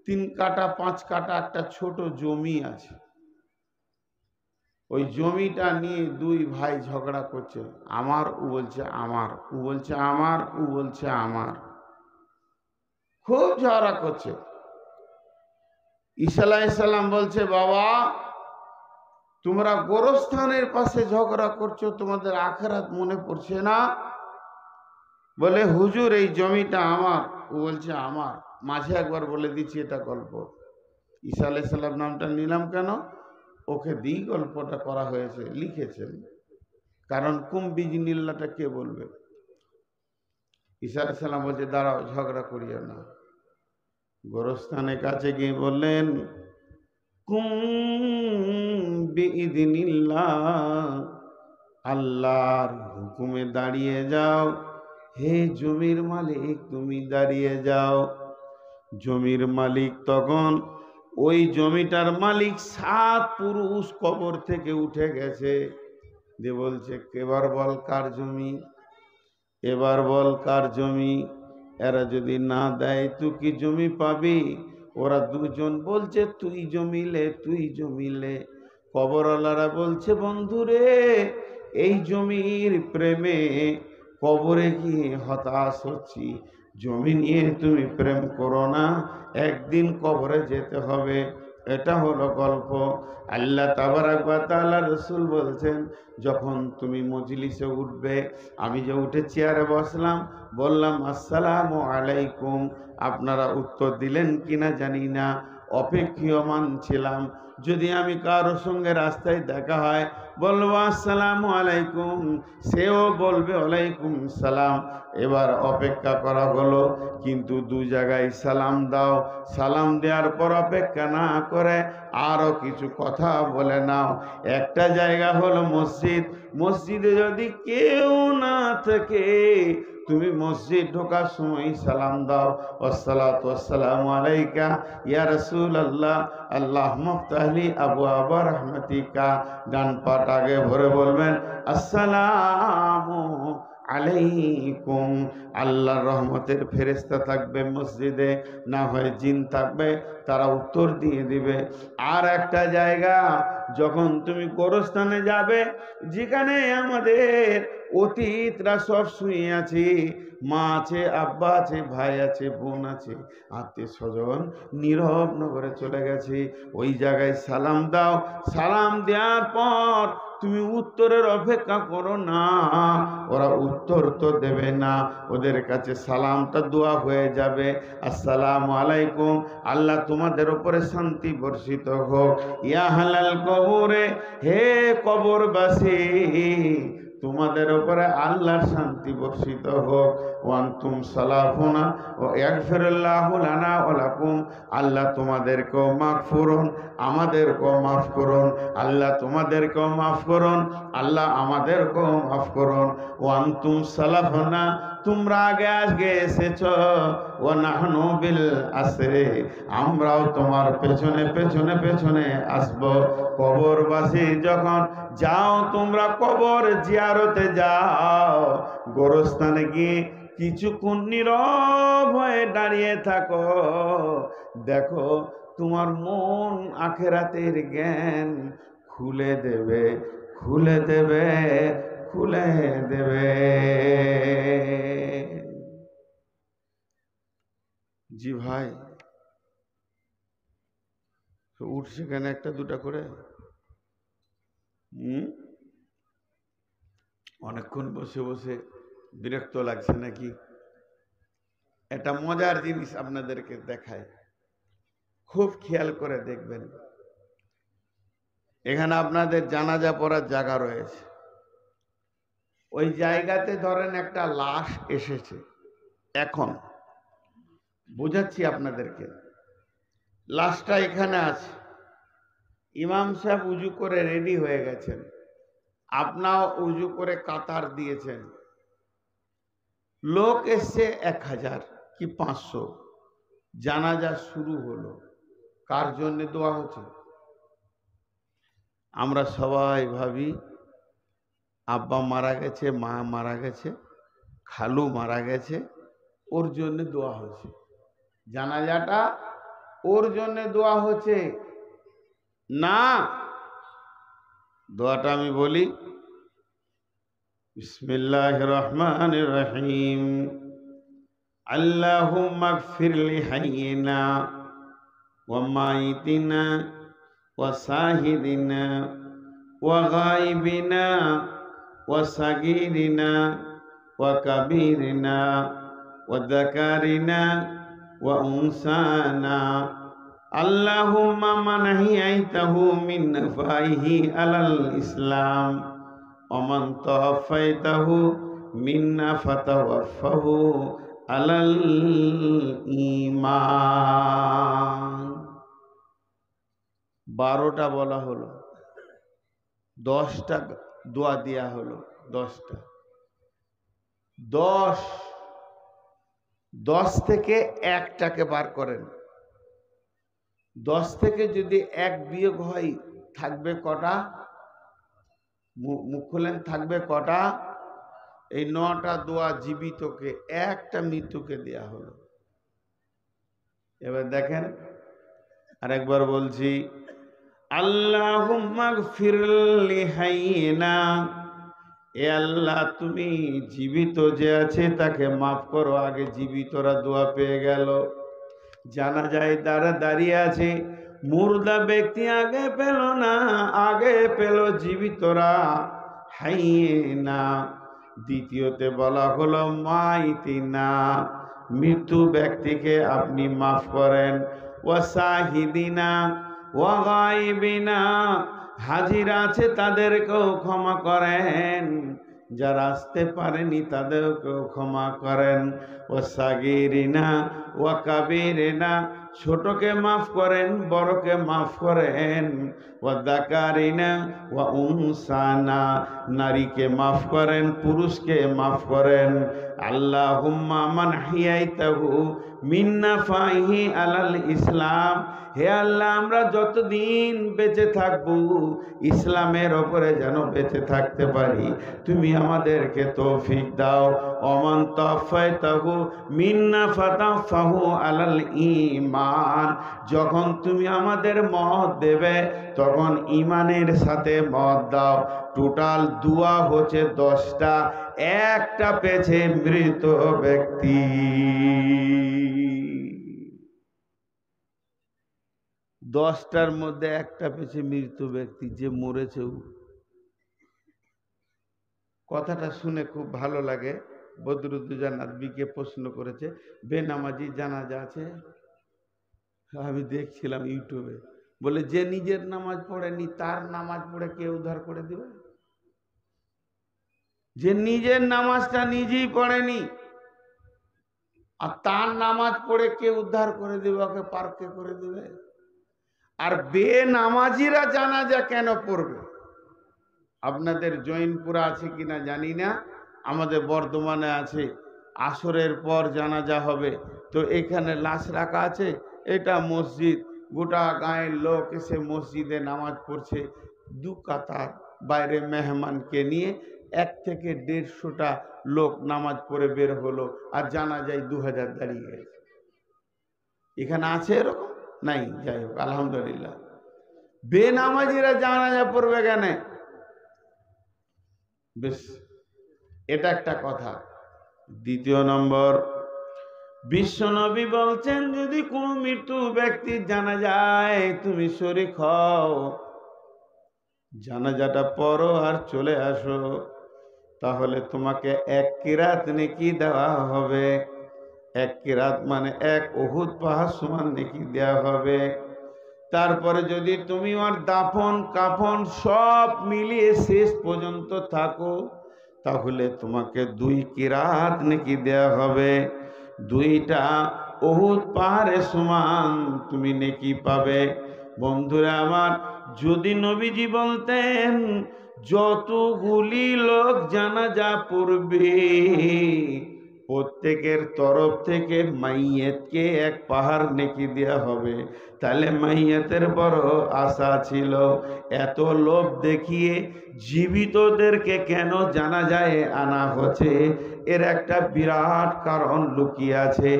তিন কাটা 5 কাটা একটা ছোট জমি আছে। ওই জমিটা নিয়ে দুই ভাই ঝগড়া করছে, আমার, ও বলছে আমার, ও বলছে আমার, ও বলছে আমার, খুব ঝগড়া করছে। ঈসা আলাইহিস সালাম বলছে, বাবা তোমরা গোরস্থানের পাশে ঝগড়া করছো, তোমাদের আখিরাত মনে পড়ছে না? বলে হুজুর এই জমিটা আমার, ও বলছে আমার। মাঝে একবার বলে দিচ্ছি এটা গল্প। ঈসা আলাইহিস সালাম নামটা নিলাম কেন? ওকে দিয়ে গল্পটা করা হয়েছে, লিখেছেন। কারণ কুম বিজিনিল্লাহটা কে বলবে? ঈসা আলাইহিস সালাম বলছে দাঁড়াও, ঝগড়া করিও না। গোরস্থানের কাছে গিয়ে বললেন, কুম বিইযনিল্লাহ, আল্লাহর হুকুমে দাঁড়িয়ে যাও। হে জমির মালিক, তুমি দাঁড়িয়ে যাও। জমির মালিক তখন, ওই জমিটার মালিক 7 পুরুষ কবর থেকে উঠে গেছে, যে বলছে এবার বল কার জমি, এবার বল কার জমি। এরা যদি না দেয় তুই কি জমি পাবি? ওরা দুজন বলছে তুই জমিলে, তুই জমিলে। কবরওয়ালারা বলছে বন্ধুরে, এই জমির প্রেমে কবরে গিয়ে হতাশ হচ্ছি, জমি নিয়ে তুমি প্রেম করো না, একদিন কবরে যেতে হবে। এটা হলো গল্প। আল্লাহ তাবারাক ওয়া তাআলা, রাসূল বলছেন, যখন তুমি মজলিসে উঠবে, আমি যে উঠে চেয়ারে বসলাম, বললাম আসসালামু আলাইকুম, আপনারা উত্তর দিলেন কিনা জানি না, অপেক্ষীয়মান ছিলাম। যদি আমি কারোর সঙ্গে রাস্তায় দেখা হয়, বলবো আসসালামু আলাইকুম, সেও বলবে ওয়ালাইকুম সালাম। এবার অপেক্ষা করা হলো, কিন্তু দু জায়গায় সালাম দাও। সালাম দেওয়ার পর অপেক্ষা না করে আরো কিছু কথা বলে নাও। একটা জায়গা হলো মসজিদ, মসজিদে যদি কেউ না থাকে, তুমি মসজিদ ঢোকার সময় সালাম দাও, আসসালাতু ওয়াসসালামু আলাইকা ইয়া রাসূলুল্লাহ, আল্লাহুম্মা ইফতাহলি আবওয়াবা রাহমাতিকা। ডান পাট আগে ভরে বলবেন আসসালামু আলাইকুম। আল্লাহর রহমতের ফেরেশতা থাকবে মসজিদে, না হয় জিন থাকবে, তারা উত্তর দিয়ে দিবে। আর একটা জায়গা, যখন তুমি গোরস্থানে যাবে, যেখানে আমাদের অতীতরা সব শুয়ে আছে, মা আছে, আব্বা আছে, ভাই আছে, বোন আছে, আত্মীয় স্বজন নীরব নগরে চলে গেছে, ওই জায়গায় সালাম দাও। সালাম দেওয়ার পর তুমি উত্তরের অপেক্ষা করো না, ওরা উত্তর তো দেবে না, ওদের কাছে সালামটা দোয়া হয়ে যাবে, আসসালামু আলাইকুম, আল্লাহ তোমাদের উপরে শান্তি বর্ষিত হোক। ইয়া হালাল কবরে, হে কবরবাসী, তোমাদের উপরে আল্লাহর শান্তি বর্ষিত হোক। ওয়ান্তুম সালাফুনা ও ইয়াগফিরুল্লাহু লানা ওয়া লাকুম, আল্লাহ তোমাদেরকেও মাফ করুন, আমাদেরকেও মাফ করুন, আল্লাহ তোমাদেরকেও মাফ করুন, আল্লাহ আমাদেরকেও মাফ করুন। ওয়ান্তুম সালাফুনা তোমরা আগে আগে এসেছো, ওয়া নাহনু বিল আসরে, আমরাও তোমার পেছনে পেছনে পেছনে আসবো। কবরবাসী যখন যাও, তোমরা কবর জিয়ারতে যাও, গোরস্থানে গিয়ে কিছুক্ষণ নীরব হয়ে দাঁড়িয়ে থাকো, দেখো তোমার মন আখিরাতের জ্ঞান খুলে দেবে, খুলে দেবে, খুলে দেবে। জি ভাই, উঠছে কেন একটা দুটা করে? অনেকক্ষণ বসে বসে বিরক্ত লাগছে নাকি? একটা মজার জিনিস আপনাদেরকে দেখায়, খুব খেয়াল করে দেখবেন। এখানে আপনাদের জানাজা পড়ার জায়গা রয়েছে, ওই জায়গাতে ধরেন একটা লাশ এসেছে, এখন বুঝাচ্ছি আপনাদেরকে, লাশটা এখানে আছে, ইমাম সাহেব উজু করে রেডি হয়ে গেছেন, আপনাও উজু করে কাতার দিয়েছেন, লোক এসছে 1000 কি 500, জানাজা শুরু হলো, কার জন্য দোয়া হচ্ছে? আমরা সবাই ভাবি আব্বা মারা গেছে, মা মারা গেছে, খালু মারা গেছে, ওর জন্য দোয়া হচ্ছে, জানাজাটা ওর জন্য দোয়া হচ্ছে না। দোয়াটা আমি বলি, বিসমিল্লাহির রহমানির রহিম, আল্লাহুম্মা গফির লিহাইয়িনা ওয়া মাইতিনা ওয়া শাহিদিনা ওয়া গায়বিনা ওয়া সাগীরিনা ওয়া কাবীরিনা ওয়া যাকারিনা ওয়া উনসানা, আল্লাহুম্মা মান আহইয়াইতাহু মিন নাফাইহি আলাল ইসলাম ওয়া মান তাওয়াফাইতাহু মিন্না ফাতাওয়াফাহু আলাল ঈমান। 12টা বলা হলো, 10টা দোয়া দেয়া হলো, 10টা। 10 থেকে একটাকে বার করেন, 10 থেকে যদি 1 বিয়োগ হয় থাকবে কটা? মুখ খুলেন, থাকবে কটা? এই 9টা দোয়া জীবিতকে, একটা মৃত্যুকে দেয়া হলো। এবার দেখেন, আরেকবার বলছি, আল্লাহুম্মা গফির লিহাইয়িনা, এ আল্লাহ তুমি জীবিত যে আছে তাকে মাফ করো। আগে জীবিতরা দোয়া পেয়ে গেল, জানাজায় তারা দাঁড়িয়ে আছে, মুর্দা ব্যক্তি আগে পেল না, আগে পেল জীবিতরা, হাইয়িনা। দ্বিতীয়তে বলা হলো মাইতিনা, মৃত্যু ব্যক্তিকে আপনি মাফ করেন, ওয়া শাহিদিনা ওয়া গায়বিনা, হাজির আছে তাদেরকেও ক্ষমা করেন, যারা আসতে পারেনি তাদেরকেও ক্ষমা করেন, ওয়া সাগীরিনা ওয়া কাবীরিনা, ছোটকে মাফ করেন, বড়কে মাফ করেন, ওয়া যাকারিনা ওয়া উনসানা, নারীকে মাফ করেন, পুরুষকে মাফ করেন। আল্লাহুম্মা মান আহইয়াইতাহু মিন নাফাইহি আলাল ইসলাম, হে আল্লাহ আমরা যতদিন বেঁচে থাকবো ইসলামের ওপরে যেন বেঁচে থাকতে পারি, তুমি আমাদেরকে তৌফিক দাও। ওমান তাওয়াফাইতাহু মিন্না ফাতাওয়াফাহু আলাল ঈমান, যখন তুমি আমাদের মওত দেবে তখন ঈমানের সাথে মওত দাও। টোটাল দোয়া হচ্ছে 10টা, একটা পেছে মৃত ব্যক্তি। 10টার মধ্যে একটা পেছে মৃত ব্যক্তি, যে মরেছে। কথাটা শুনে খুব ভালো লাগে। বদরুদ্দোজা নাদবিকে প্রশ্ন করেছে, বেনামাজি জানাজা আছে? আমি দেখছিলাম ইউটিউবে, বলে যে নিজের নামাজ পড়েনি তার নামাজ পড়ে কে উদ্ধার করে দিবে? যে নিজের নামাজটা নিজেই পড়েনি আর তার নামাজ পড়ে কে উদ্ধার করে দিবে, ওকে পার কে করে দিবে? আর বেনামাজিরা জানাজা কেন পড়বে? আপনাদের জৈনপুরা আছে কিনা জানি না, আমাদের বর্ধমানে আছে, আসরের পর জানাজা হবে, তো এখানে লাশ রাখা আছে, এটা মসজিদ, গোটা গাঁয়ের লোক এসে মসজিদে নামাজ পড়ছে, দু কাতার বাইরে মেহমানকে নিয়ে 1 থেকে 150টা লোক নামাজ পড়ে বের হলো, আর জানাজায় 2000 দাঁড়িয়ে গেছে। এখানে আছে এরকম? নাই। যাই হোক, আলহামদুলিল্লাহ। বেনামাজিরা জানাজা পড়বে কেন? বেশ, এটা একটা কথা। দ্বিতীয় নম্বর, বিশ্বনবী বলছেন যদি কোনো মৃত্যু ব্যক্তির জানাজায় তুমি শরীক হও, জানাজাটা পড়ো আর চলে আসো, তাহলে তোমাকে 1 কিরাত নেকি দেওয়া হবে। 1 কিরাত মানে 1 উহুদ পাহাড় সমান নেকি দেওয়া হবে। তারপরে যদি তুমি ওর দাফন কাফন সব মিলিয়ে শেষ পর্যন্ত থাকো, তাহলে তোমাকে 2 কিরাত নেকি দেওয়া হবে। 2টা উহুদ পাহাড়ের সমান তুমি নেকি পাবে। বন্ধুরা আমার, যদি নবীজি বলতেন যতগুলি লোক জানাজা পড়বে প্রত্যেকের তরফ থেকে মাইয়াতকে 1 পাহাড় নেকি দেওয়া হবে, তাহলে মাইয়াতের বড় আশা ছিল। এত লোভ দেখিয়ে জীবিতদেরকে কেন জানাজায় আনা হচ্ছে, এর একটা বিরাট কারণ লুকিয়ে আছে।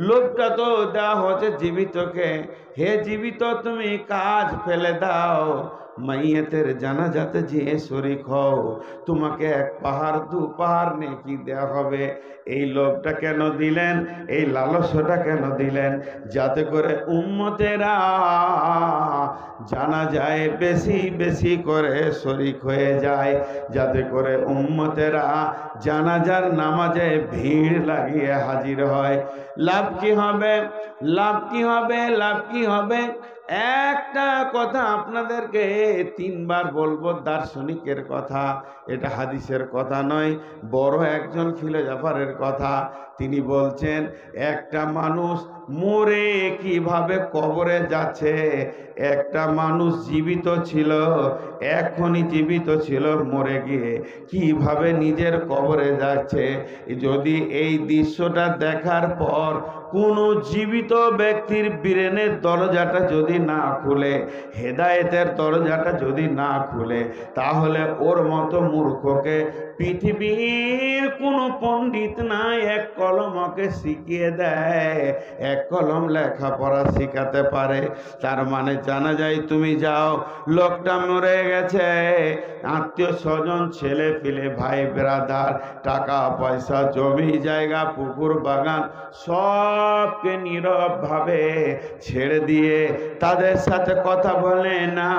লোভটা তো দেওয়া হচ্ছে জীবিতকে, হে জীবিত তুমি কাজ ফেলে দাও, মাইয়াতের জানাজাতে যে শরীক হও, তোমাকে 1 পাহাড় 2 পাহাড় নেকি দেওয়া হবে। এই লোভটা কেন দিলেন, এই লালসটা কেন দিলেন? যাতে করে উম্মতেরা জানাজায় বেশি বেশি করে শরীক হয়ে যায়, যাতে করে উম্মতেরা জানাজার নামাজে ভিড় লাগিয়ে হাজির হয়। লাভ কি হবে? লাভ কি হবে? লাভ কি হবে? একটা কথা আপনাদেরকে 3 বার বলবো, দার্শনিকের কথা, এটা হাদিসের কথা নয়, বড় একজন ফিলোসফারের কথা। তিনি বলছেন একটা মানুষ মরে কিভাবে কবরে যাচ্ছে, একটা মানুষ জীবিত ছিল, এখনই জীবিত ছিল, মরে গিয়ে কিভাবে নিজের কবরে যাচ্ছে, যদি এই দৃশ্যটা দেখার পর কোনো জীবিত ব্যক্তির ব্রেনের দরজাটা যদি না খুলে, হেদায়েতের দরজাটা যদি না খুলে, তাহলে ওর মতো মূর্খকে পৃথিবীর কোনো পণ্ডিত নাই 1 কলম ওকে শিখিয়ে দেয়, 1 কলম লেখাপড়া শিখাতে পারে। তার মানে জানা যায় তুমি যাও, লোকটা মরে গেছে, আত্মীয় স্বজন ছেলে পিলে ভাই ব্রাদার টাকা পয়সা জমি জায়গা পুকুর বাগান সবকে নীরব ভাবে ছেড়ে দিয়ে তাদের সাথে কথা বলে না,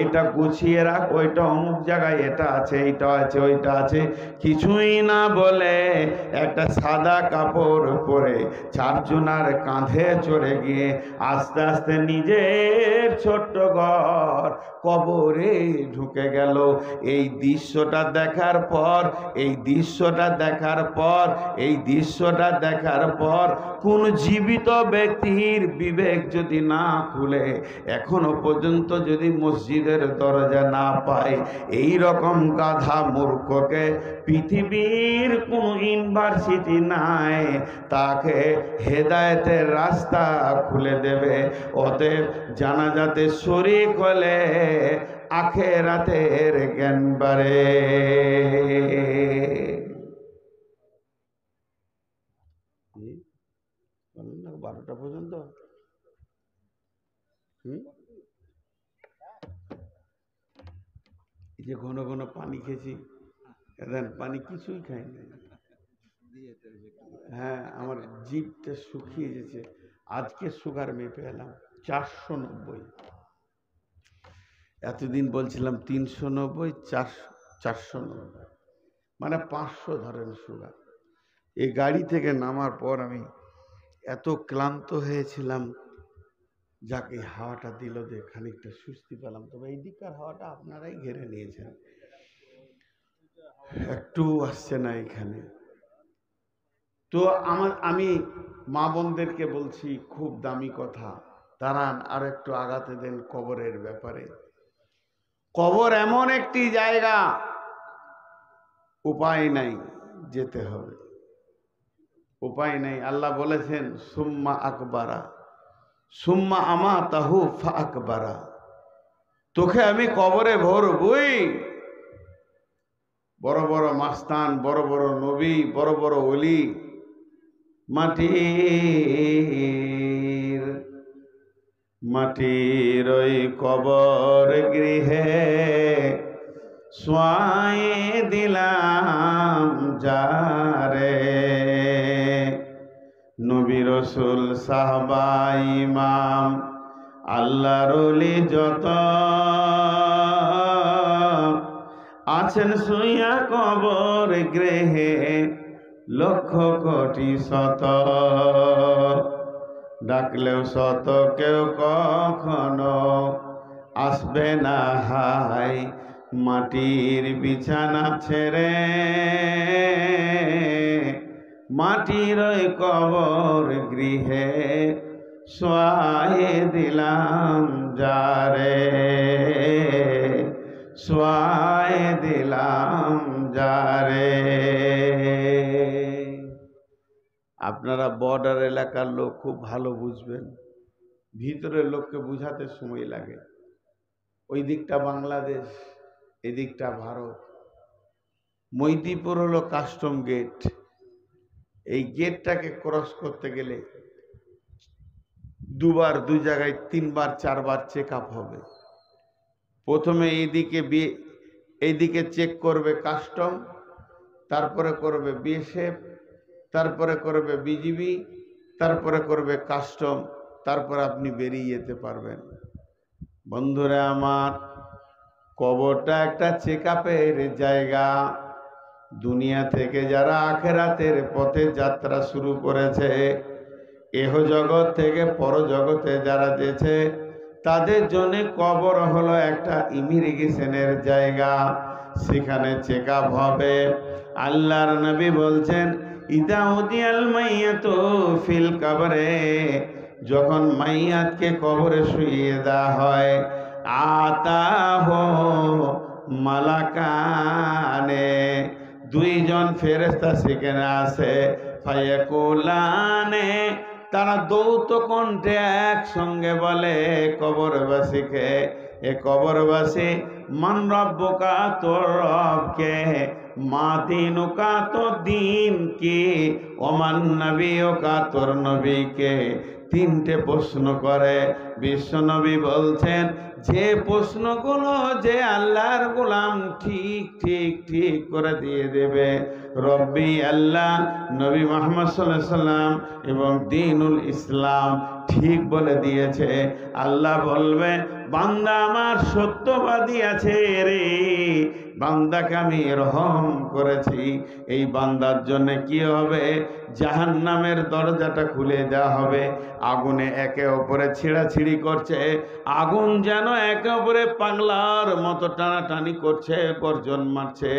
এটা গুছিয়ে রাখ, ওইটা অমুক জায়গায় এটা আছে, এইটা আছে, ওইটা আছে, কিছুই না বলে একটা সাদা কাপড় পরে 4 জনার কাঁধে চড়ে গিয়ে আস্তে আস্তে নিজের ছোট্ট ঘর কবরে ঢুকে গেল। এই দৃশ্যটা দেখার পর, এই দৃশ্যটা দেখার পর, এই দৃশ্যটা দেখার পর কোন জীবিত ব্যক্তির বিবেক যদি না খুলে, এখনো পর্যন্ত যদি মসজিদের দরজা না পায়, এই রকম গাধা মূর্খকে পৃথিবীর কোন ইউনিভার্সিটি নাই তাকে হেদায়েতের রাস্তা খুলে দেবে। অতএব জানাজাতে শরীক হলে আখেরাতের জ্ঞান বাড়ে। 12টা পর্যন্ত এই যে ঘন ঘন পানি খেয়েছি, পানি কিছুই খাইনি। হ্যাঁ, আমার জিভটা শুকিয়ে গেছে। আজকে সুগার মেপে এলাম 490। এতদিন বলছিলাম 390, 490, মানে 500 ধরেন সুগার। এই গাড়ি থেকে নামার পর আমি এত ক্লান্ত হয়েছিলাম, যাকে হাওয়াটা দিল যে খানিকটা সুস্থি পেলাম। তবে এই দিককার হাওয়াটা আপনারাই ঘিরে নিয়েছেন, একটু আসছে না এখানে। তো আমি মা বোনদেরকে বলছি, খুব দামি কথা, দাঁড়ান আর একটু আগাতে দেন কবরের ব্যাপারে। কবর এমন একটি জায়গা, উপায় নাই, যেতে হবে। উপায় নেই। আল্লাহ বলেছেন সুম্মা আকবারা, সুম্মা আমাতাহু ফাআকবারা, তোকে আমি কবরে ভরবই। বড় বড় মাস্তান, বড় বড় নবী, বড় বড় ওলি মাটির ওই কবর গৃহে শোয়াই দিলাম যারে। নবী রাসূল সাহাবা ইমাম আল্লাহর ওলি যত আছেন শুইয়া কবর গৃহে লক্ষ কোটি শত, ডাকলেও শত কেউ কখনো আসবে না হাই মাটির বিছানা ছেড়ে। মাটির ওই কবর গৃহে শোয়াই দিলাম যারে, শোয়াই দিলাম যারে। আপনারা বর্ডার এলাকার লোক খুব ভালো বুঝবেন, ভিতরের লোককে বুঝাতে সময় লাগে। ওই দিকটা বাংলাদেশ, এদিকটা ভারত। মৈদিপুর হলো কাস্টম গেট। এই গেটটাকে ক্রস করতে গেলে দুবার, দুই জায়গায় তিনবার চারবার চেক আপ হবে। প্রথমে এইদিকে চেক করবে কাস্টম, তারপরে করবে বিএসএফ, তারপরে করবে বিজিবি, তারপরে করবে কাস্টম, তারপরে আপনি বেরিয়ে যেতে পারবেন। বন্ধুরা আমার, কবরটা একটা চেক আপের জায়গা। দুনিয়া থেকে যারা আখেরাতের পথে যাত্রা শুরু করেছে, এহ জগৎ থেকে পরজগতে যারা যেছে, তাদের জন্য কবর হলো একটা ইমিগ্রেশনের জায়গা। সেখানে চেক আপ হবে। আল্লাহর নবী বলছেন ইদা উদিয়াল মাইয়াতু ফিল কবরে, যখন মাইয়াতকে কবরে শুইয়ে দেওয়া হয়, আতাহু মালাকানে, দুইজন ফেরেশতা সেখানে আসে, ফায়াকুলানে, তারা দৌত কণ্ঠে একসঙ্গে বলে কবরবাসীকে, এ কবরবাসী, মান রব্বুকা, তোর রবকে, মা দিনুকা, তোর দিন কি, ওমান নবিয়ুকা, তোর নবীকে। তিনটে প্রশ্ন করে। বিশ্বনবী বলছেন যে প্রশ্নগুলো যে আল্লাহর গোলাম ঠিক ঠিক ঠিক করে দিয়ে দেবে, রব্বি আল্লাহ, নবী মুহাম্মদ সাল্লাল্লাহু আলাইহি সাল্লাম এবং দ্বীনুল ইসলাম ঠিক বলে দিয়েছে। আল্লাহ বলবে বান্দা আমার সত্যবাদী আছে রে, বান্দাকে আমি রহম করেছি। এই বান্দার জন্য কি হবে? জাহান্নামের দরজাটা খুলে দেওয়া হবে। আগুনে একে অপরে ছিঁড়াছিঁড়ি করছে, আগুন যেন একে অপরে পাগলার মতো টানাটানি করছে, গর্জন মারছে।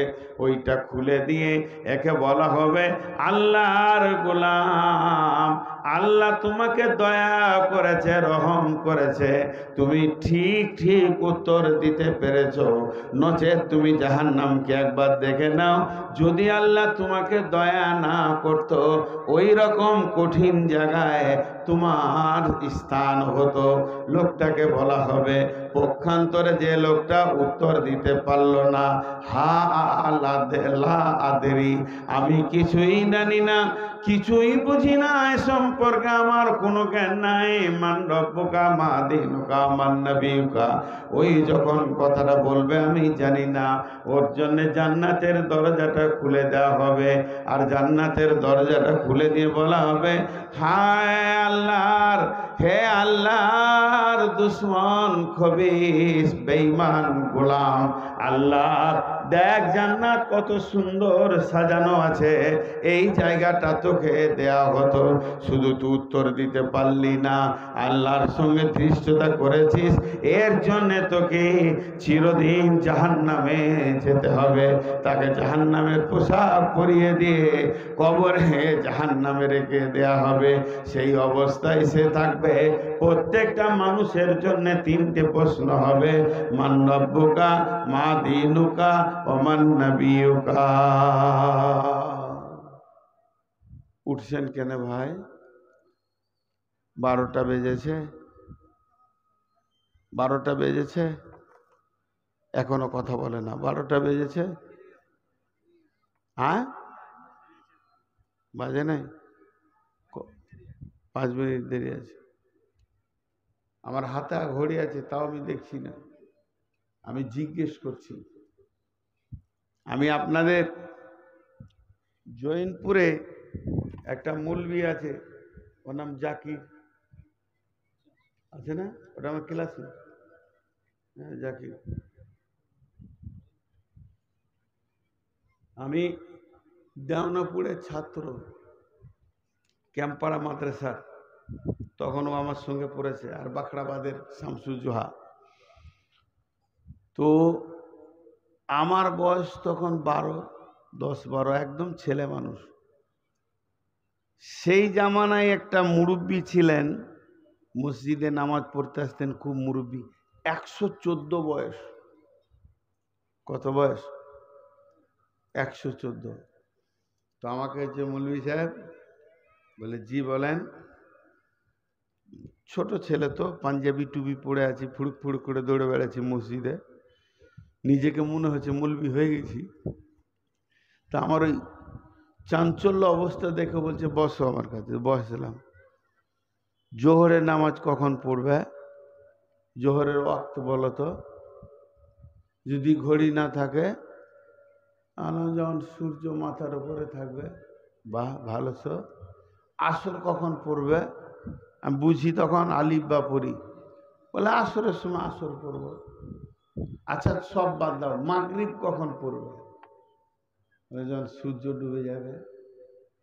ওইটা খুলে দিয়ে একে বলা হবে আল্লাহর গোলাম, আল্লাহ তোমাকে দয়া করেছে, রহম করেছে, তুমি ঠিক ঠিক উত্তর দিতে পেরেছো। নচেত তুমি জাহান্নামকে একবার দেখে নাও, যদি আল্লাহ তোমাকে দয়া না করতো, ওই রকম কঠিন জায়গায় তোমার স্থান হতো। লোকটাকে বলা হবে, পক্ষান্তরে যে লোকটা উত্তর দিতে পারল না, হা লা আদেরি, আমি কিছুই জানি না, কিছুই বুঝি না, এ সম্পর্কে আমার কোনো জ্ঞান নাই, মান রব্বুকা, মা দিনুকা, মান নবিয়ুকা, ওই যখন কথাটা বলবে আমি জানি না, ওর জন্য জান্নাতের দরজাটা খুলে দেওয়া হবে। আর জান্নাতের দরজাটা খুলে দিয়ে বলা হবে, হায় আল্লাহর, হে আল্লাহর দুশ্মন, খবিস, বেঈমান গোলাম, আল্লাহ দেখ জান্নাত কত সুন্দর সাজানো আছে, এই জায়গাটা তোকে দেয়া হতো, শুধু তুই উত্তর দিতে পারলি না, আল্লাহর সঙ্গে ধৃষ্টতা করেছিস, এর জন্যে তোকে চিরদিন জাহান্নামে যেতে হবে। তাকে জাহান্নামের পোশাক পরিয়ে দিয়ে কবরে জাহান্নামে রেখে দেয়া হবে। সেই অবস্থায় সে থাকবে। প্রত্যেকটা মানুষের জন্য তিনটে প্রশ্ন হবে, মান রব্বুকা, মা দিনুকা, ওমান নবিয়ুকা। উঠছেন কেন ভাই? 12টা বেজেছে, 12টা বেজেছে, এখনো কথা বলে না। 12টা বেজেছে, হ্যাঁ বাজে নাই, 5 মিনিট দেরি আছে। আমার হাতে ঘড়ি আছে, তাও আমি দেখছি না। আমি জিজ্ঞেস করছি। আমি আপনাদের জৈনপুরে একটা মৌলবি আছে, ওর নাম জাকির, আছে না? ওটা আমার ক্লাসে। হ্যাঁ, জাকির। আমি দেওনাপুরের ছাত্র, ক্যাম্পাড়া মাদ্রাসা, তখনও আমার সঙ্গে পড়েছে, আর বাখরাবাদের শামসুজোহা। তো আমার বয়স তখন 10-12, একদম ছেলে মানুষ। সেই জামানায় একটা মুরব্বী ছিলেন, মসজিদে নামাজ পড়তে আসতেন, খুব মুরব্বী, 114 বয়স। কত বয়স? 114। তো আমাকে যে মৌলভী সাহেব বলে, জি বলেন। ছোট ছেলে তো, পাঞ্জাবি টুপি পরে আছি, ফুড়ুক ফুড়ুক করে দৌড়ে বেড়াচ্ছি মসজিদে, নিজেকে মনে হচ্ছে মৌলভী হয়ে গেছি। তা আমার ওই চাঞ্চল্য অবস্থা দেখে বলছে, বসো আমার কাছে। বসলাম। জোহরের নামাজ কখন পড়বে? জোহরের ওয়াক্ত বলো তো। যদি ঘড়ি না থাকে, যখন সূর্য মাথার উপরে থাকবে, বাহ ভালো। তো আসর কখন পড়বে? আমি বুঝি তখন, আলিফ বা পড়ি। বলে আসরের সময় আসর পড়ব। আচ্ছা সব বাদ দাও, মাগরিব কখন পড়বে? যখন সূর্য ডুবে যাবে।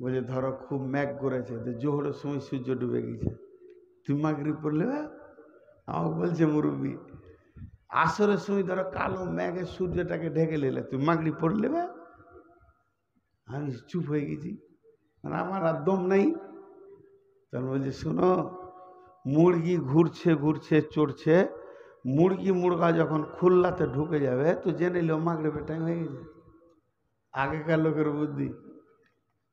বলে ধরো খুব মেঘ করেছে, তো জোহরের সময় সূর্য ডুবে গেছে, তুমি মাগরিব পড়লে? আমাকে বলছে মুরব্বী, আসরের সময় ধরো কালো মেঘে সূর্যটাকে ঢেকে নিলে, তুমি মাগরিব পড়লে? আমি চুপ হয়ে গেছি, মানে আমার আর দম নাই। তখন বলছে, শোনো, মুরগি ঘুরছে ঘুরছে চড়ছে, মুরগি মুরগা যখন খুলনাতে ঢুকে যাবে, তো জেনে নিল মাগরিবের টাইম হয়ে গেছে। আগেকার লোকের বুদ্ধি।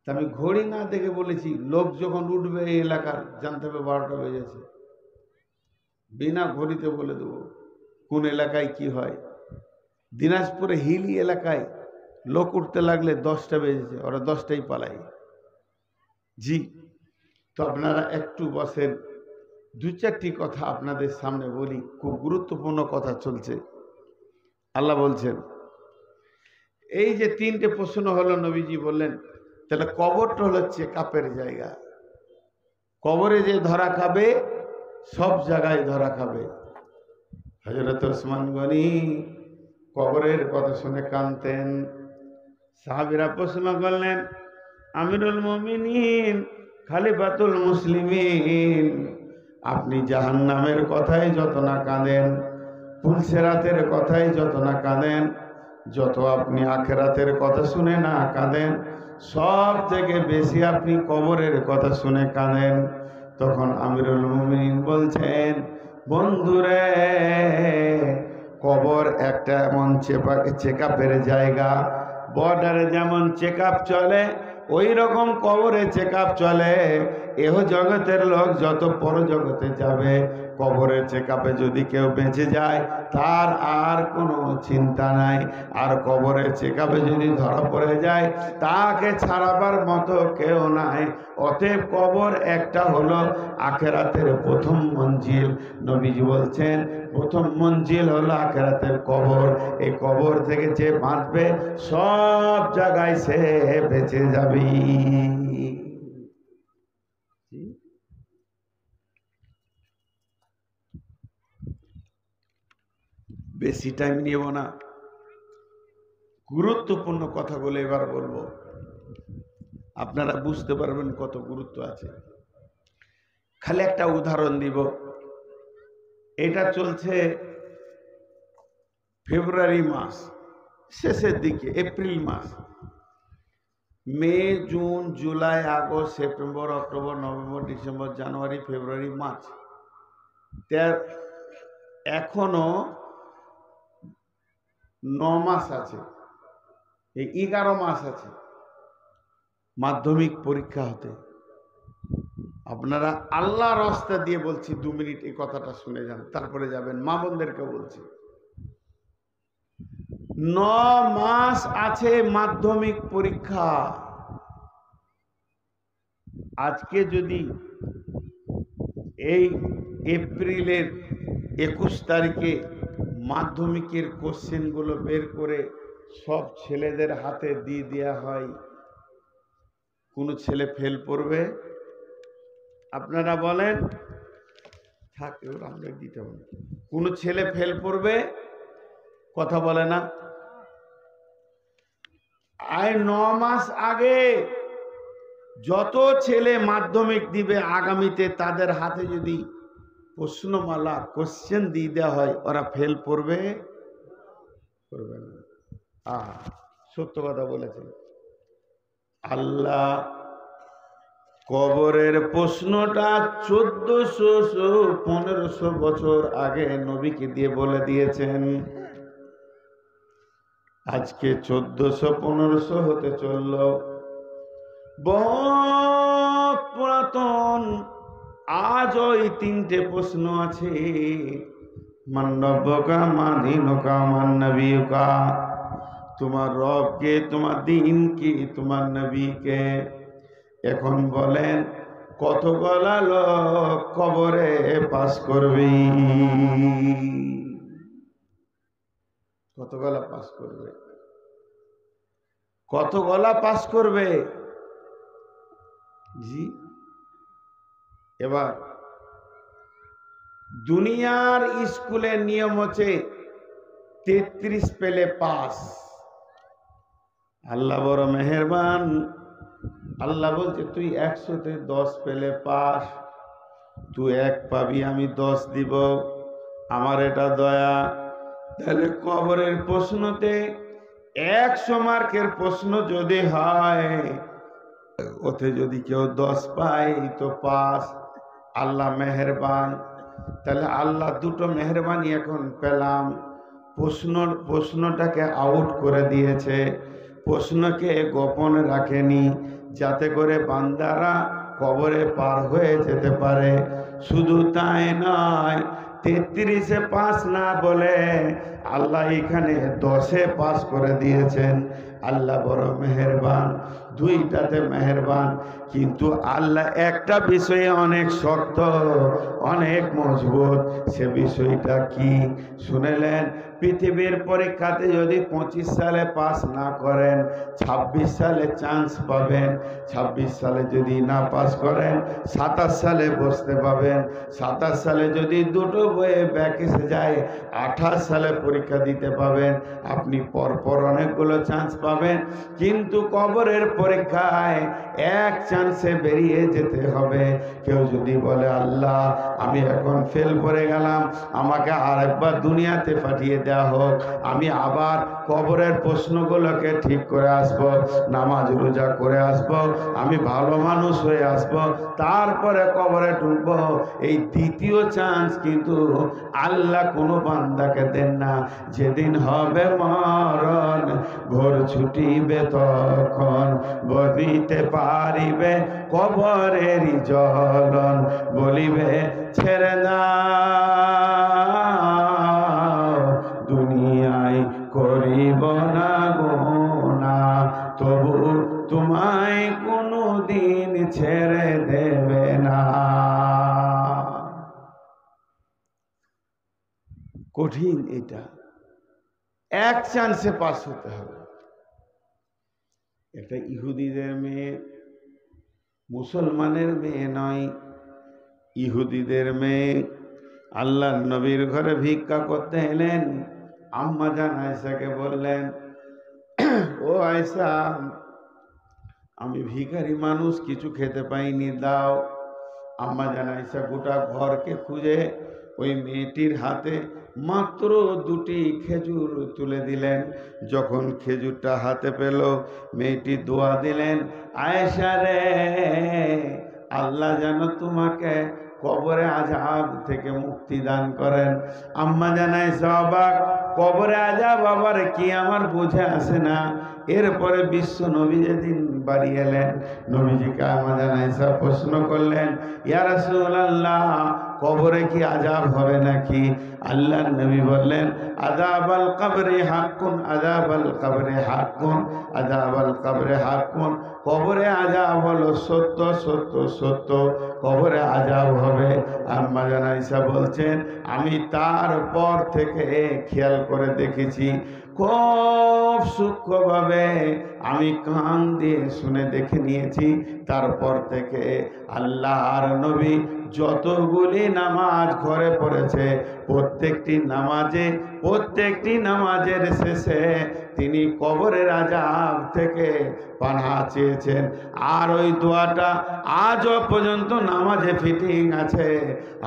তা আমি ঘড়ি না দেখে বলেছি, লোক যখন উঠবে এই এলাকার, জানতে হবে 12টা বেজেছে। বিনা ঘড়িতে বলে দেবো কোন এলাকায় কি হয়। দিনাজপুরে হিলি এলাকায় লোক উঠতে লাগলে 10টা বেজেছে, ওরা 10টাই পালায়। জি। তো আপনারা একটু বসেন, 2-4টি কথা আপনাদের সামনে বলি, খুব গুরুত্বপূর্ণ কথা চলছে। আল্লাহ বলছেন, এই যে 3টে প্রশ্ন হলো, নবীজি বললেন, তাহলে কবরটা হলো চেকআপের জায়গা। কবরে যে ধরা খাবে, সব জায়গায় ধরা খাবে। হযরত ওসমান গনি কবরের কথা শুনে কাঁদতেন। সাহাবীরা প্রশ্ন করলেন, আমিরুল মুমিনিন, খলিফাতুল মুসলিমিন, আপনি জাহান্নামের কথাই যত না কাঁদেন, পুলসেরাতের কথাই যত না কাঁদেন, যত আপনি আখেরাতের কথা শুনে না কাঁদেন, সব থেকে বেশি আপনি কবরের কথা শুনে কাঁদেন। তখন আমিরুল মুমিনিন বলছেন, বন্ধুরে, কবর একটা এমন চেকআপের জায়গা, বর্ডারে যেমন চেকআপ চলে, ওই রকম কবরে চেকআপ চলে। এহ জগতের লোক যত পর জগতে যাবে, কবরের চেকআপে যদি কেউ বেঁচে যায়, তার আর কোনো চিন্তা নাই। আর কবরের চেকআপে যদি ধরা পড়ে যায়, তাকে ছাড়াবার মতো কেউ নাই। অতএব কবর একটা হলো আখেরাতের প্রথম মঞ্জিল। নবীজি বলছেন, প্রথম মঞ্জিল হলো আখেরাতের কবর। এই কবর থেকে যে বাঁচবে, সব জায়গায় সে বেঁচে যাবে। বেশি টাইম নিব না, গুরুত্বপূর্ণ কথাগুলো এবার বলবো, আপনারা বুঝতে পারবেন কত গুরুত্ব আছে। খালি একটা উদাহরণ দিব। এটা চলছে ফেব্রুয়ারি মাস শেষের দিকে, এপ্রিল মাস, May, June, July, August, September, October, November, December, January, February, March, এখনো 9 মাস আছে, এই 11 মাস আছে। মাধ্যমিক পরীক্ষা হতে। আপনারা আল্লাহর রাস্তা দিয়ে বলছি 2 মিনিট এই কথাটা শুনে যান, তারপরে যাবেন। মা বোনদেরকে বলছি 9 মাস আছে মাধ্যমিক পরীক্ষা। আজকে যদি এই এপ্রিলের 21 তারিখে মাধ্যমিকের কোশ্চেনগুলো বের করে সব ছেলেদের হাতে দিয়ে দেওয়া হয়, কোনো ছেলে ফেল করবে? আপনারা বলেন। থাকে ওরা, আমরা দিতে হবে। কোনো ছেলে ফেল করবে? কথা বলে না। আর 9 মাস আগে যত ছেলে মাধ্যমিক দিবে আগামীতে, তাদের হাতে যদি প্রশ্নমালা কোশ্চেন দিয়ে দেওয়া হয়, ওরা ফেল করবে? করবে না। সত্য কথা বলেছেন। আল্লাহ কবরের প্রশ্নটা 1400-1500 বছর আগে নবীকে দিয়ে বলে দিয়েছেন। আজকে 1400-1500 হতে চলল। বহুত পুরাতন। আজ ওই 3টে প্রশ্ন আছে। মান রব্বুকা, মা দীনুকা, মান নবিয়ুকা। তোমার রব কে, তোমার দিন কি, তোমার নবী কে। এখন বলেন কত গলা লোক কবরে পাস করবে? কত গলা পাস করবে? কত গলা পাস করবে? জি। এবার দুনিয়ার স্কুলের নিয়ম হচ্ছে 33 পেলে পাস। আল্লাহ বড় মেহেরবান। আল্লাহ বলছে তুই 100-তে 10 পেলে পাস। তুই 1 পাবি, আমি 10 দিব। আমার এটা দয়া। তাহলে কবরের প্রশ্নতে 100 মার্কের প্রশ্ন যদি হয়, ওতে যদি কেউ 10 পায় তো পাস। আল্লাহ মেহেরবান। তাহলে আল্লাহ দুটো মেহেরবানি এখন পেলাম। প্রশ্নটাকে আউট করে দিয়েছে, প্রশ্নকে গোপন রাখেনি, যাতে করে বান্দারা কবরে পার হয়ে যেতে পারে। শুধু তাই নয়, 33-এ পাস না বলে আল্লাহ এখানে 10-এ পাস করে দিয়েছেন। আল্লাহ বড় মেহেরবান। 2টাতে মেহেরবান। কিন্তু আল্লাহ একটা বিষয়ে অনেক শক্ত, অনেক মজবুত। সে বিষয়টা কি শুনেলেন? পৃথিবীর পরীক্ষাতে যদি 25 সালে পাস না করেন, 26 সালে চান্স পাবেন। 26 সালে যদি না পাস করেন, 27 সালে বসতে পাবেন। 27 সালে যদি দুটো বইয়ে ব্যাক এসে যায়, 28 সালে পরীক্ষা দিতে পাবেন। আপনি পরপর অনেকগুলো চান্স পাবেন। কিন্তু কবরের পরীক্ষায় এক চান্সে বেরিয়ে যেতে হবে। কেউ যদি বলে আল্লাহ আমি এখন ফেল করে গেলাম, আমাকে আরেকবার দুনিয়াতে পাঠিয়ে দেওয়া হোক, আমি আবার কবরের প্রশ্নগুলোকে ঠিক করে আসব, নামাজ রোজা করে আসব, আমি ভালো মানুষ হয়ে আসব, তারপরে কবরে ঢুকব। এই দ্বিতীয় চান্স কিন্তু আল্লাহ কোনো বান্দাকে দেন না। যেদিন হবে মরণ, ঘোর ছুটিবে তখন, বলিতে পারিবে কবরেরই জ্বলন, বলিবে ছেড়ে দাও দুনিয়ায় করিব না গুনাহ, তবু তোমায় কোনো দিন ছেড়ে দেবে না। কঠিন এটা। এক চান্সে পাস হতে হবে। এটা ইহুদিদের মেয়ে, মুসলমানের মেয়ে নয়, ইহুদিদের মেয়ে। আল্লাহর নবীর ঘরে ভিক্ষা করতে এলেন। আম্মা জান আয়েশাকে বললেন, ও আয়েশা, আমি ভিখারি মানুষ, কিছু খেতে পাইনি, দাও। আম্মা জান আয়েশা গোটা ঘরকে খুঁজে ওই মেয়েটির হাতে মাত্র 2টি খেজুর তুলে দিলেন। যখন খেজুরটা হাতে পেল, মেয়েটি দোয়া দিলেন, আয়েশা রে, আল্লাহ যেন তোমাকে কবরে আযাব থেকে মুক্তি দান করেন। আম্মা জান আয়েশা অবাক, কবরে আযাব আবার কি আমার বুঝে আসে না। এরপরে বিশ্ব নবী যেদিন বাড়ি এলেন, নবীজিকে আমাদের আয়েশা প্রশ্ন করলেন, ইয়া রাসূলুল্লাহ, কবরে কি আযাব হবে নাকি? আল্লাহর নবী বললেন, আযাবাল কবরি হাক্কুন, আযাবাল কবরি হাক্কুন, আযাবাল কবরি হাক্কুন। কবরে আযাব হলো সত্য, সত্য, সত্য, কবরে আযাব হবে। আম্মা জান আয়েশা বলছেন, আমি তারপর থেকে খেয়াল করে দেখেছি, খুব সূক্ষ্মভাবে আমি কান দিয়ে শুনে দেখে নিয়েছি। তারপর থেকে আল্লাহর নবী যতগুলি নামাজ ঘরে পড়েছে, প্রত্যেকটি নামাজের শেষে তিনি কবরের আযাব থেকে পানাহ চেয়েছেন। আর ওই দোয়াটা আজও পর্যন্ত নামাজে ফিটিং আছে।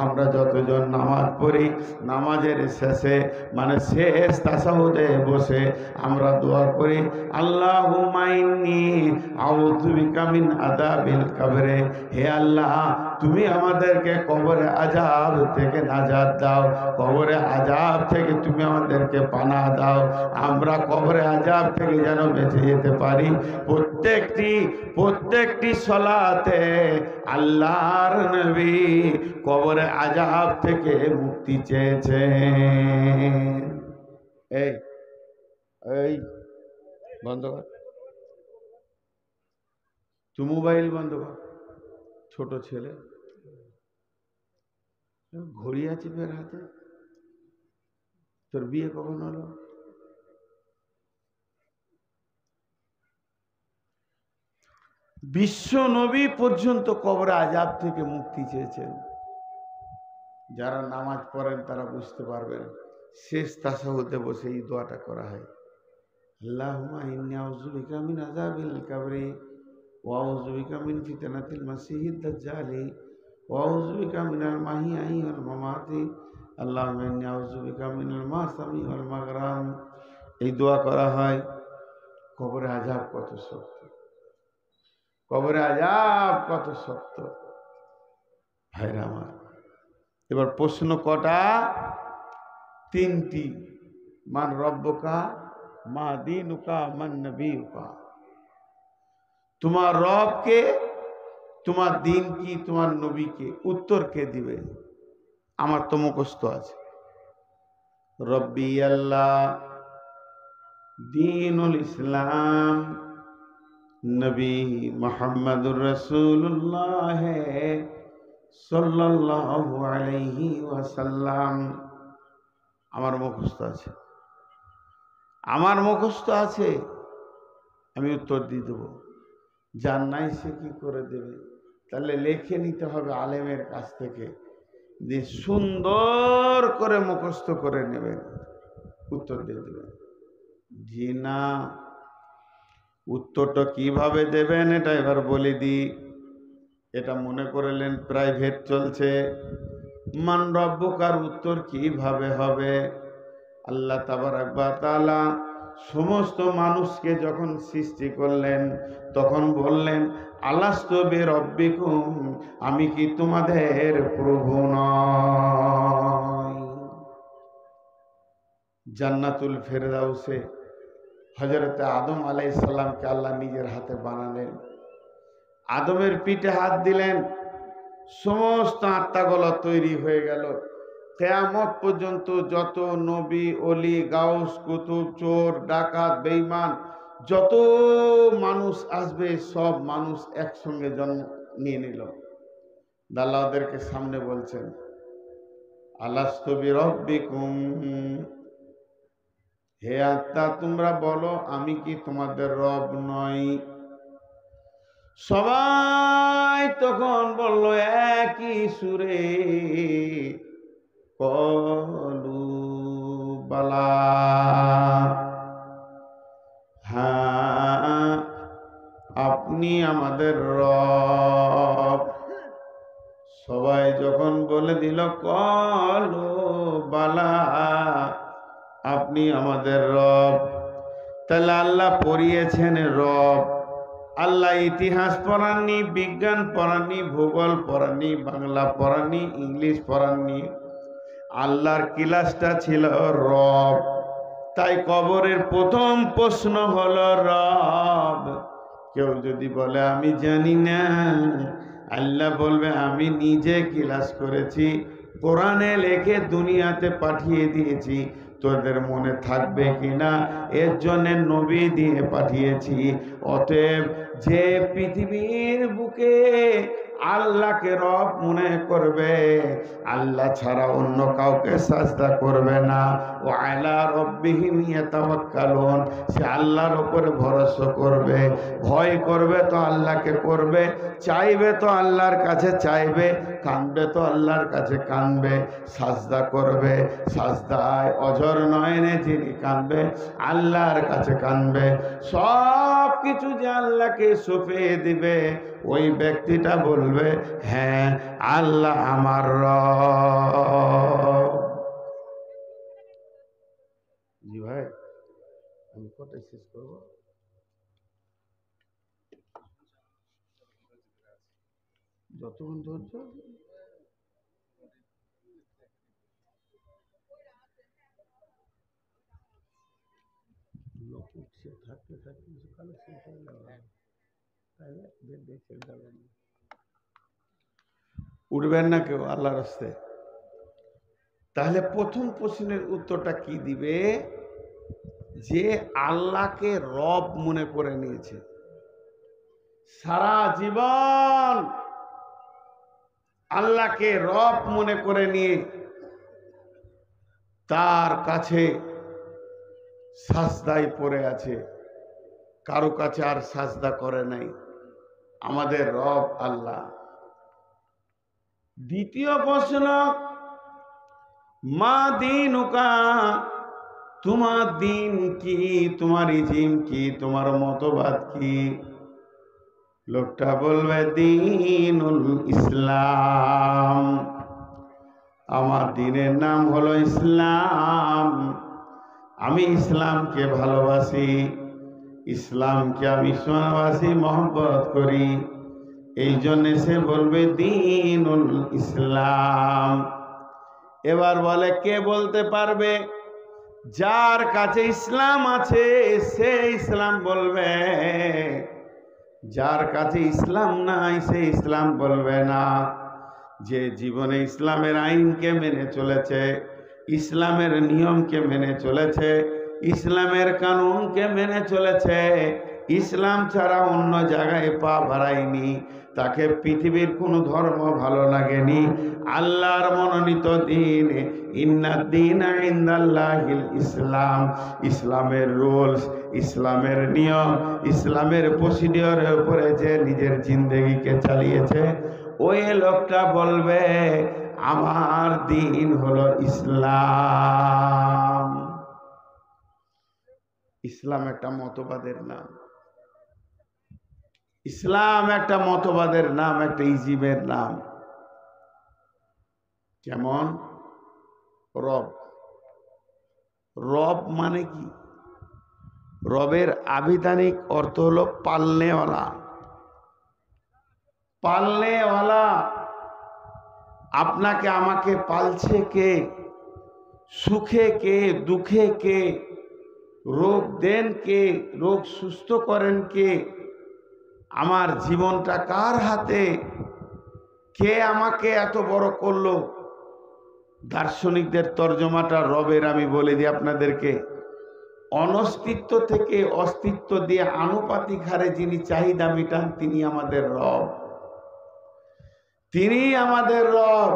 আমরা যতজন নামাজ পড়ি, নামাজের শেষে মানে শেষ তাশাহুদে বসে আমরা দোয়া করি, আল্লাহুম্মা ইন্নী আউযু বিকা মিন আযাবিল কবরে। হে আল্লাহ, তুমি আমাদেরকে কবরে আযাব থেকে নাজাত দাও, কবরে আযাব থেকে তুমি আমাদেরকে পানাহ দাও। আমরা কবরে আযাব থেকে যেন বেঁচে যেতে পারি। প্রত্যেকটি সালাতে আল্লাহর নবী কবরে আযাব থেকে মুক্তি চেয়েছেন। এই বন্ধ কর, তুই মোবাইল বন্ধ কর। ছোট ছেলে, ঘড়ি আছে বের হাতে, তোর বিয়ে কখন হলো? বিশ্ব নবী পর্যন্ত কবরে আযাব থেকে মুক্তি চেয়েছেন। যারা নামাজ পড়েন তারা বুঝতে পারবেন, শেষ তাশাহুদে বসে এই দোয়াটা করা হয়, আল্লাহুম্মা ইন্নী আউযু বিকা মিন আযাবিল কবরি ওয়া আউযু বিকা মিন ফিতনাতিল মাসিহিদ দাজ্জালি ওয়া আউযু বিকা মিনাল মাহিয়াই ওয়াল মামাতি আল্লাহুম্মা ইন্নী আউযু বিকা মিনাল মাসামি ওয়াল মাগরাম। এই দোয়া করা হয়। কবরে আযাব কত শক্ত, কবরে আযাব কত শক্ত ভাইরা আমার। এবার প্রশ্ন কটা? তিনটি। মান রব্বুকা, মা দীনুকা, মান নবিয়ুকা। তোমার রব কে, তোমার দিন কি, তোমার নবী কে? উত্তর কে দিবে? আমার তো মুখস্থ আছে, রব্বি আল্লাহ, দীনুল ইসলাম, নবী মুহাম্মদুর রাসূলুল্লাহ সাল্লাল্লাহু আলাইহি ওয়াসাল্লাম। আমার মুখস্থ আছে, আমার মুখস্থ আছে, আমি উত্তর দিয়ে দেবো। যার নাই সে কি করে দেবে? তাহলে লিখে নিতে হবে আলেমের কাছ থেকে, যে সুন্দর করে মুখস্থ করে নেবেন, উত্তর দিয়ে দেবেন। জি না, উত্তরটা কিভাবে দেবেন এটা এবার বলে দিই। এটা মনে করলেন প্রাইভেট চলছে। মান রব্বুকার উত্তর কিভাবে হবে? আল্লাহ তাবারাক ওয়া তাআলা সমস্ত মানুষকে যখন সৃষ্টি করলেন তখন বললেন, আলাস্তু বিরব্বিকুম, আমি কি তোমাদের প্রভু নই? জান্নাতুল ফেরদাউসে হযরতে আদম আলাইহিস সালামকে আল্লাহ নিজের হাতে বানালেন। আদমের পিঠে হাত দিলেন, সমস্ত আত্মাগুলো তৈরি হয়ে গেল। কিয়ামত পর্যন্ত যত নবী, ওলি, গাউস, কুতুব, চোর, ডাকাত, বেঈমান যত মানুষ আসবে, সব মানুষ একসঙ্গে জন্ম নিয়ে নিল। আল্লাহ ওদেরকে সামনে বলছেন, আলাস্তু বিরব্বিকুম, হে আত্মা তোমরা বলো আমি কি তোমাদের রব নই? সবাই তখন বলল একই সুরে, কলু বালা, হ্যাঁ আপনি আমাদের রব। সবাই যখন বলে দিল কলু বালা, আপনি আমাদের রব, তাহলে আল্লাহ পড়িয়েছেন রব। আল্লাহ ইতিহাস পড়াননি, বিজ্ঞান পড়াননি, ভূগোল পড়াননি, বাংলা পড়াননি, ইংলিশ পড়াননি। আল্লাহর ক্লাসটা ছিল রব। তাই কবরের প্রথম প্রশ্ন হলো রব। কেউ যদি বলে আমি জানি না, আল্লাহ বলবে আমি নিজে ক্লাস করেছি, কোরআনে লিখে দুনিয়াতে পাঠিয়ে দিয়েছি, তোদের মনে থাকবে কিনা এর জন্য নবী দিয়ে পাঠিয়েছি। অতএব যে পৃথিবীর বুকে আল্লাহকে রব মনে করবে, আল্লাহ ছাড়া অন্য কাউকে সাজদা করবে না, ও আলা রব্বিহিম ইয়াতাওয়াক্কালুন, সে আল্লাহর উপরে ভরসা করবে, ভয় করবে তো আল্লাহকে করবে, চাইবে তো আল্লাহর কাছে চাইবে, কাঁদবে তো আল্লাহর কাছে কাঁদবে, সাজদা করবে, সাজদায় অঝর নয়নে যিনি কাঁদবে আল্লাহর কাছে কাঁদবে, সব কিছু যে আল্লাহকে সঁপে দিবে, ওই ব্যক্তিটা বলবে হ্যাঁ আল্লাহ আমার রব। জি ভাই, আমি কোথায় শেষ করবো? যতক্ষণ ধৈর্য লোক উঠছে, থাকতে থাকতে কিছু কালেকশন করে দেওয়া, তাহলে দেখে যাবেন, উঠবেন না কেউ আল্লাহর রাস্তায়। তাহলে প্রথম প্রশ্নের উত্তরটা কি দিবে? যে আল্লাহকে রব মনে করে নিয়েছে, সারা জীবন আল্লাহকে রব মনে করে নিয়ে তার কাছে সাজদায় পড়ে আছে, কারো কাছে আর সাজদা করে নাই, আমাদের রব আল্লাহ। দ্বিতীয় প্রশ্ন, মা দীনুকা, তোমার দিন কি, তোমার ইজিম কি, তোমার মতবাদ কি? লোকটা বলবে দীনুল ইসলাম, আমার দিনের নাম হলো ইসলাম, আমি ইসলামকে ভালোবাসি, ইসলামকে আমি ভালোবাসি, মহব্বত করি, এই জন্য সে বলবে দীনুল ইসলাম। এবার বলে কে বলতে পারবে? যার কাছে ইসলাম আছে সে ইসলাম বলবে, যার কাছে ইসলাম নাই সে ইসলাম বলবে না। যে জীবনে ইসলামের আইনকে মেনে চলেছে, ইসলামের নিয়মকে মেনে চলেছে, ইসলামের কানুনকে মেনে চলেছে, ইসলাম ছাড়া অন্য জায়গায় পা বাড়ায়নি, তাকে পৃথিবীর কোনো ধর্ম ভালো লাগেনি, আল্লাহর মনোনীত দিন ইন্নাদ্দীন ইনদাল্লাহিল ইসলাম, ইসলামের রুলস, ইসলামের নিয়ম, ইসলামের প্রসিডিওরের উপরে যে নিজের জিন্দেগিকে চালিয়েছে, ওই লোকটা বলবে আমার দিন হলো ইসলাম। ইসলাম একটা মতবাদের নাম, ইসলাম একটা মতবাদের নাম, একটা ইজিমের নাম। যেমন রব, রব মানে কি? রবের আবিধানিক অর্থ হলো পালনেওয়ালা। পালনেওয়ালা, আপনাকে আমাকে পালছে কে? সুখে কে, দুঃখে কে, রোগ দেন কে, রোগ সুস্থ করেন কে, আমার জীবনটা কার হাতে, কে আমাকে এত বড় করলো? দার্শনিকদের তর্জমাটা রবের আমি বলে দিই আপনাদেরকে, অনস্তিত্ব থেকে অস্তিত্ব দিয়ে আনুপাতিক হারে যিনি চাহিদা মিটান তিনি আমাদের রব, তিনি আমাদের রব,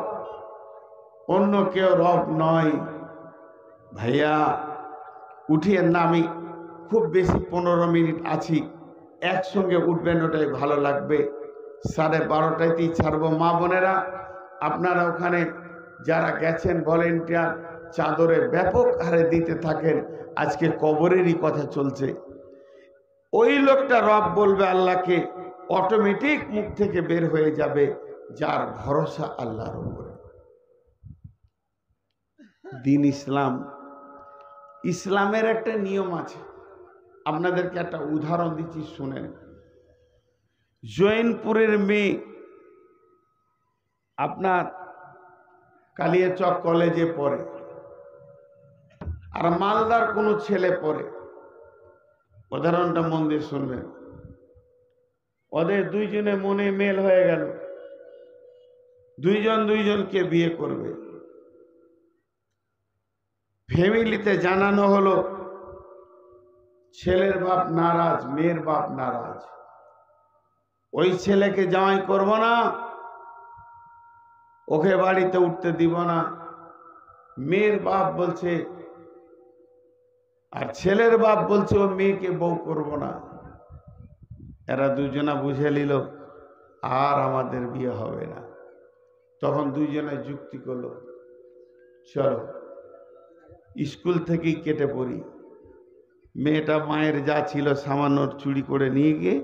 অন্য কেউ রব নয়। ভাইয়া উঠিয়েন না, আমি খুব বেশি 15 মিনিট আছি, একসঙ্গে উঠবেন, ওটাই ভালো লাগবে। 12:30 ছাড়বো। মা বোনেরা আপনারা ওখানে যারা গেছেন ভলেন্টিয়ার, চাদরে ব্যাপক হারে দিতে থাকেন, আজকে কবরেরই কথা চলছে। ওই লোকটা রব বলবে আল্লাহকে, অটোমেটিক মুখ থেকে বের হয়ে যাবে যার ভরসা আল্লাহর উপরে। দিন ইসলাম, ইসলামের একটা নিয়ম আছে, আপনাদেরকে একটা উদাহরণ দিচ্ছি শুনেন। জৈনপুরের মেয়ে আপনার কালিয়াচক কলেজে পড়ে, আর মালদার কোনো ছেলে পড়ে, উদাহরণটা মন দিয়ে শুনবেন, ওদের দুইজনে মনে মেল হয়ে গেল, দুইজন দুইজনকে বিয়ে করবে। ফ্যামিলিতে জানানো হলো, ছেলের বাপ নারাজ, মেয়ের বাপ নারাজ, ওই ছেলেকে জামাই করব না, ওকে বাড়িতে উঠতে দিব না। মেয়ের বাপ বলছে, আর ছেলের বাপ বলছে ও মেয়েকে বউ করব না। এরা দুজনা বুঝে নিল আর আমাদের বিয়ে হবে না। তখন দুইজনে যুক্তি করলো, চলো স্কুল থেকেই কেটে পড়ি। মেয়েটা মায়ের যা ছিল সামান্য চুরি করে নিয়ে গিয়ে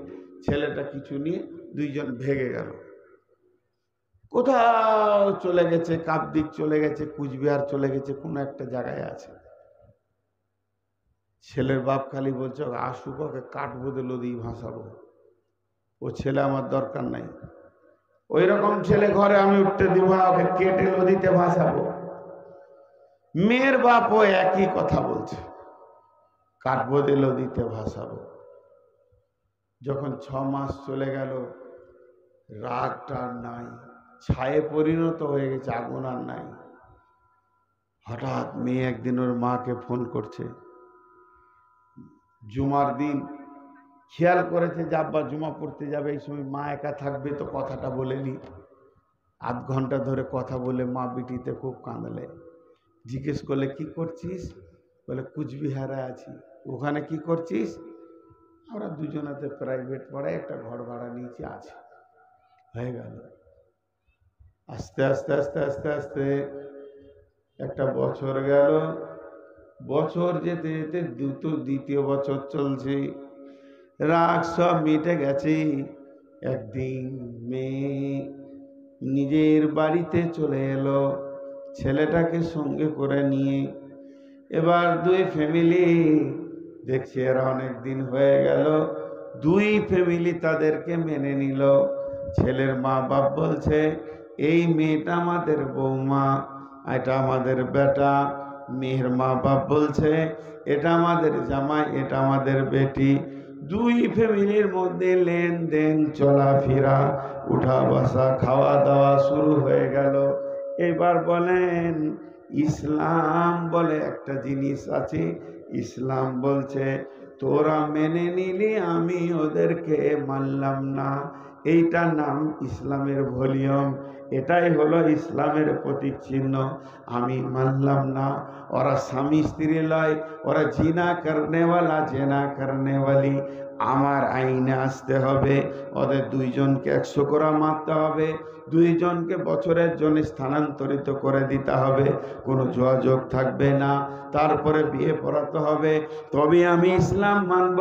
ছেলেটা কিছু নিয়ে দুইজন ভেগে গেল। কোথাও চলে গেছে, কাকদ্বীপ চলে গেছে, কুচবিহার চলে গেছে, কোনো একটা জায়গায় আছে। ছেলের বাপ খালি বলছে আসুক, ওকে কাটবো দিল দিয়ে ভাসাবো, ও ছেলে আমার দরকার নাই। ওই রকম ছেলে ঘরে আমি উঠতে দিব না, ওকে কেটে নদীতে ভাসাবো। মেয়ের বাপ ও একই কথা বলছে, কাটবো দিল দিতে ভাসাবো। যখন 6 মাস চলে গেল, রাগটা নাই, ছায়ে পরিণত হয়ে গেছে, আগুন আর নাই। হঠাৎ মেয়ে একদিন ওর মাকে ফোন করছে, জুমার দিন খেয়াল করেছে যে আব্বা জুমা পড়তে যাবে, এই সময় মা একা থাকবে, তো কথাটা বলে নি। আধ ঘন্টা ধরে কথা বলে মা বিটিতে খুব কাঁদলে। জিজ্ঞেস করলে কি করছিস? বলে কুচবিহারে আছি। ওখানে কি করছিস? আমরা দুজনাতে প্রাইভেট পড়ায় একটা ঘর ভাড়া নিয়েছি, আছে। হয়ে গেল। আস্তে আস্তে আস্তে আস্তে আস্তে একটা বছর গেল। বছর যেতে যেতে দ্বিতীয় বছর চলছে, রাগ সব মিটে গেছে। একদিন মেয়ে নিজের বাড়িতে চলে এলো ছেলেটাকে সঙ্গে করে নিয়ে। এবার দুই ফ্যামিলি দেখছি এরা অনেক দিন হয়ে গেল, দুই ফ্যামিলি তাদেরকে মেনে নিল। ছেলের মা বাপ বলছে এই মেয়েটা আমাদের বৌমা, এটা আমাদের বেটা। মেয়ের মা বাপ বলছে এটা আমাদের জামাই, এটা আমাদের বেটি। দুই ফ্যামিলির মধ্যে লেনদেন, চলাফেরা, উঠা বসা, খাওয়া দাওয়া শুরু হয়ে গেল। এবার বলেন ইসলাম বলে একটা জিনিস আছে। ইসলাম বলছে তোরা মেনে নিলি, আমি ওদেরকে মানলাম না। এইটা নাম ইসলামের ভলিউম, এটাই হলো ইসলামের প্রতীক চিহ্ন। আমি মানলাম না, ওরা স্বামী স্ত্রী লয়, ওরা জিনা করনেওয়ালা, জেনা করনেওয়ালি। আমার আইনে আসতে হবে, ওদের দুইজনকে 100 করে মারতে হবে, দুইজনকে বছরের জন্য স্থানান্তরিত করে দিতে হবে, কোনো যোগাযোগ থাকবে না। তারপরে বিয়ে পড়াতে হবে, তবে আমি ইসলাম মানব।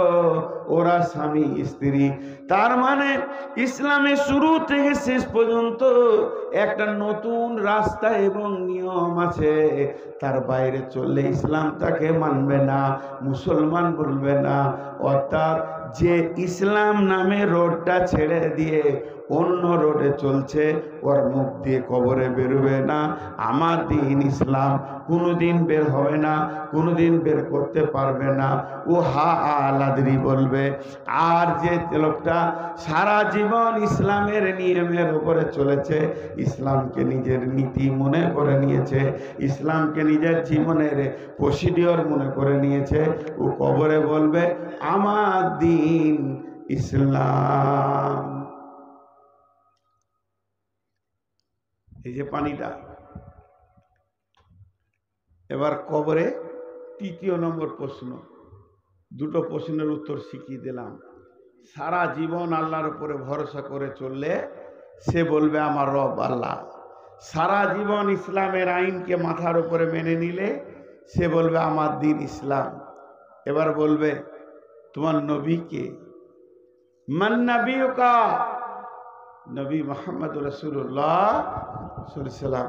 ওরা স্বামী স্ত্রী। তার মানে ইসলামে শুরু থেকে শেষ পর্যন্ত একটা নতুন রাস্তা এবং নিয়ম আছে। তার বাইরে চললে ইসলাম তাকে মানবে না, মুসলমান বলবে না। অর্থাৎ যে ইসলাম নামে রোডটা ছেড়ে দিয়ে অন্য রোডে চলছে, ওর মুখ দিয়ে কবরে বেরোবে না। আমার দিন ইসলাম কোনোদিন বের হবে না, কোনোদিন বের করতে পারবে না। ও হা আলাদরি বলবে। আর যে লোকটা সারা জীবন ইসলামের নিয়মের উপরে চলেছে, ইসলামকে নিজের নীতি মনে করে নিয়েছে, ইসলামকে নিজের জীবনের প্রসিডিওর মনে করে নিয়েছে, ও কবরে বলবে আমার দিন ইসলাম। এই যে পানিটা, এবার কবরে 3য় নম্বর প্রশ্ন। 2টো প্রশ্নের উত্তর শিখিয়ে দিলাম। সারা জীবন আল্লাহর উপরে ভরসা করে চললে সে বলবে আমার রব আল্লাহ। সারা জীবন ইসলামের আইনকে মাথার উপরে মেনে নিলে সে বলবে আমার দিন ইসলাম। এবার বলবে তোমার নবী কে? মান নবিয়ুকা? নবী মুহাম্মদ রাসূলুল্লাহ সাল্লাল্লাহু আলাইহি ওয়াসাল্লাম।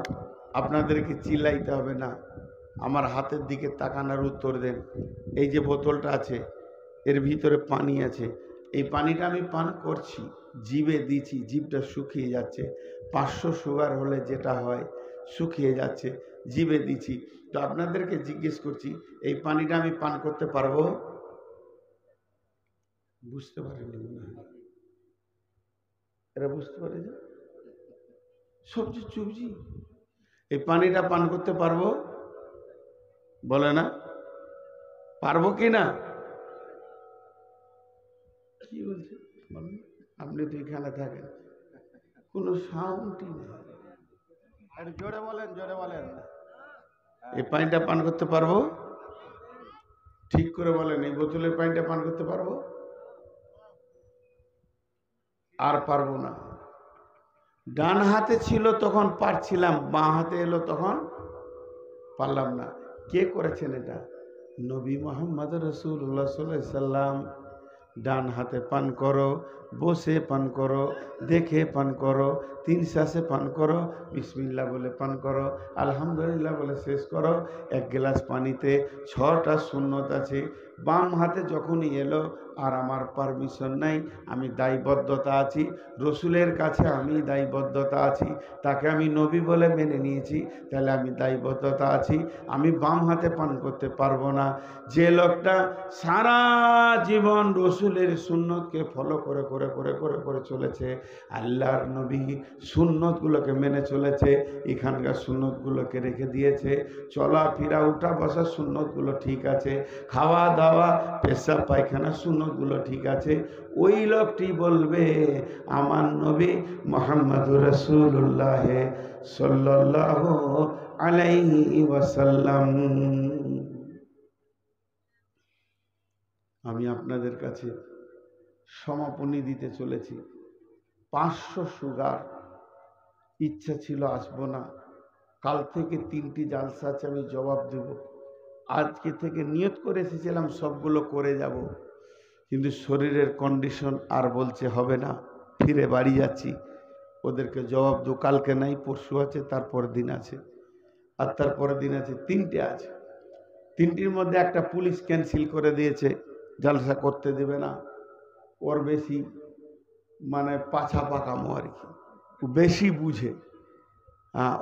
আপনাদেরকে চিল্লাইতে হবে না, আমার হাতের দিকে তাকানোর উত্তর দেন। এই যে বোতলটা আছে, এর ভিতরে পানি আছে। এই পানিটা আমি পান করছি, জিভে দিচ্ছি, জিভটা শুকিয়ে যাচ্ছে। 500 সুগার হলে যেটা হয় শুকিয়ে যাচ্ছে। জিভে দিচ্ছি। তো আপনাদেরকে জিজ্ঞেস করছি, এই পানিটা আমি পান করতে পারবো? বুঝতে পারেনি মনে হয়, এরা বুঝতে পারে যে সবজি চুবজি, এই পানিটা পান করতে পারবো? বলে না, পারবো কি না? কি বলছে বলেন? আপনি তো এখানে থাকেন, কোনো সাউন্ডই নেই। জোরে বলেন, জোরে বলেন। এই পানিটা পান করতে পারবো? ঠিক করে বলেন, এই বোতলের পানিটা পান করতে পারবো? আর পারবো না। ডান হাতে ছিল তখন পারছিলাম, বাঁ হাতে এলো তখন পারলাম না। কে করেছেন এটা? নবী মোহাম্মদ রাসূলুল্লাহ সাল্লাল্লাহু আলাইহি সাল্লাম। ডান হাতে পান করো, বসে পান করো, দেখে পান করো, 3 শ্বাসে পান করো, বিসমিল্লাহ বলে পান করো, আলহামদুলিল্লাহ বলে শেষ করো। 1 গ্লাস পানিতে 6টা সুন্নত আছে। বাম হাতে যখনই এলো আর আমার পারমিশন নাই, আমি দায়বদ্ধতা আছি, রসুলের কাছে আমি দায়বদ্ধতা আছি, তাকে আমি নবী বলে মেনে নিয়েছি, তাহলে আমি দায়বদ্ধতা আছি, আমি বাম হাতে পান করতে পারবো না। যে লোকটা সারা জীবন রসুলের সুন্নতকে ফলো করে করে করে করে করে চলেছে, আল্লাহর নবী সুন্নতগুলোকে মেনে চলেছে, এখানকার সুন্নতগুলোকে রেখে দিয়েছে, চলাফেরা উঠা বসার সুন্নতগুলো ঠিক আছে, খাওয়া দাওয়া পেশাব পায়খানা সুন্নতগুলো ঠিক আছে, ওই লোকটি বলবে আমার নবী মুহাম্মদুর রাসূলুল্লাহ সাল্লাল্লাহু আলাইহি ওয়াসাল্লাম। আমি আপনাদের কাছে সমাপনী দিতে চলেছি। 500 সুগার, ইচ্ছা ছিল আসবো না, কাল থেকে 3টি জালসা আছে, আমি জবাব দেব। আজকে থেকে নিয়ত করে এসেছিলাম সবগুলো করে যাব, কিন্তু শরীরের কন্ডিশন আর বলছে হবে না, ফিরে বাড়ি যাচ্ছি। ওদেরকে জবাব দু, কালকে নাই, পরশু আছে, তারপর দিন আছে, আর তারপরের দিন আছে, 3টে আছে। 3টির মধ্যে একটা পুলিশ ক্যান্সেল করে দিয়েছে, জালসা করতে দেবে না, ওর বেশি মানে পাছা পাকামো আর কি, বেশি বুঝে,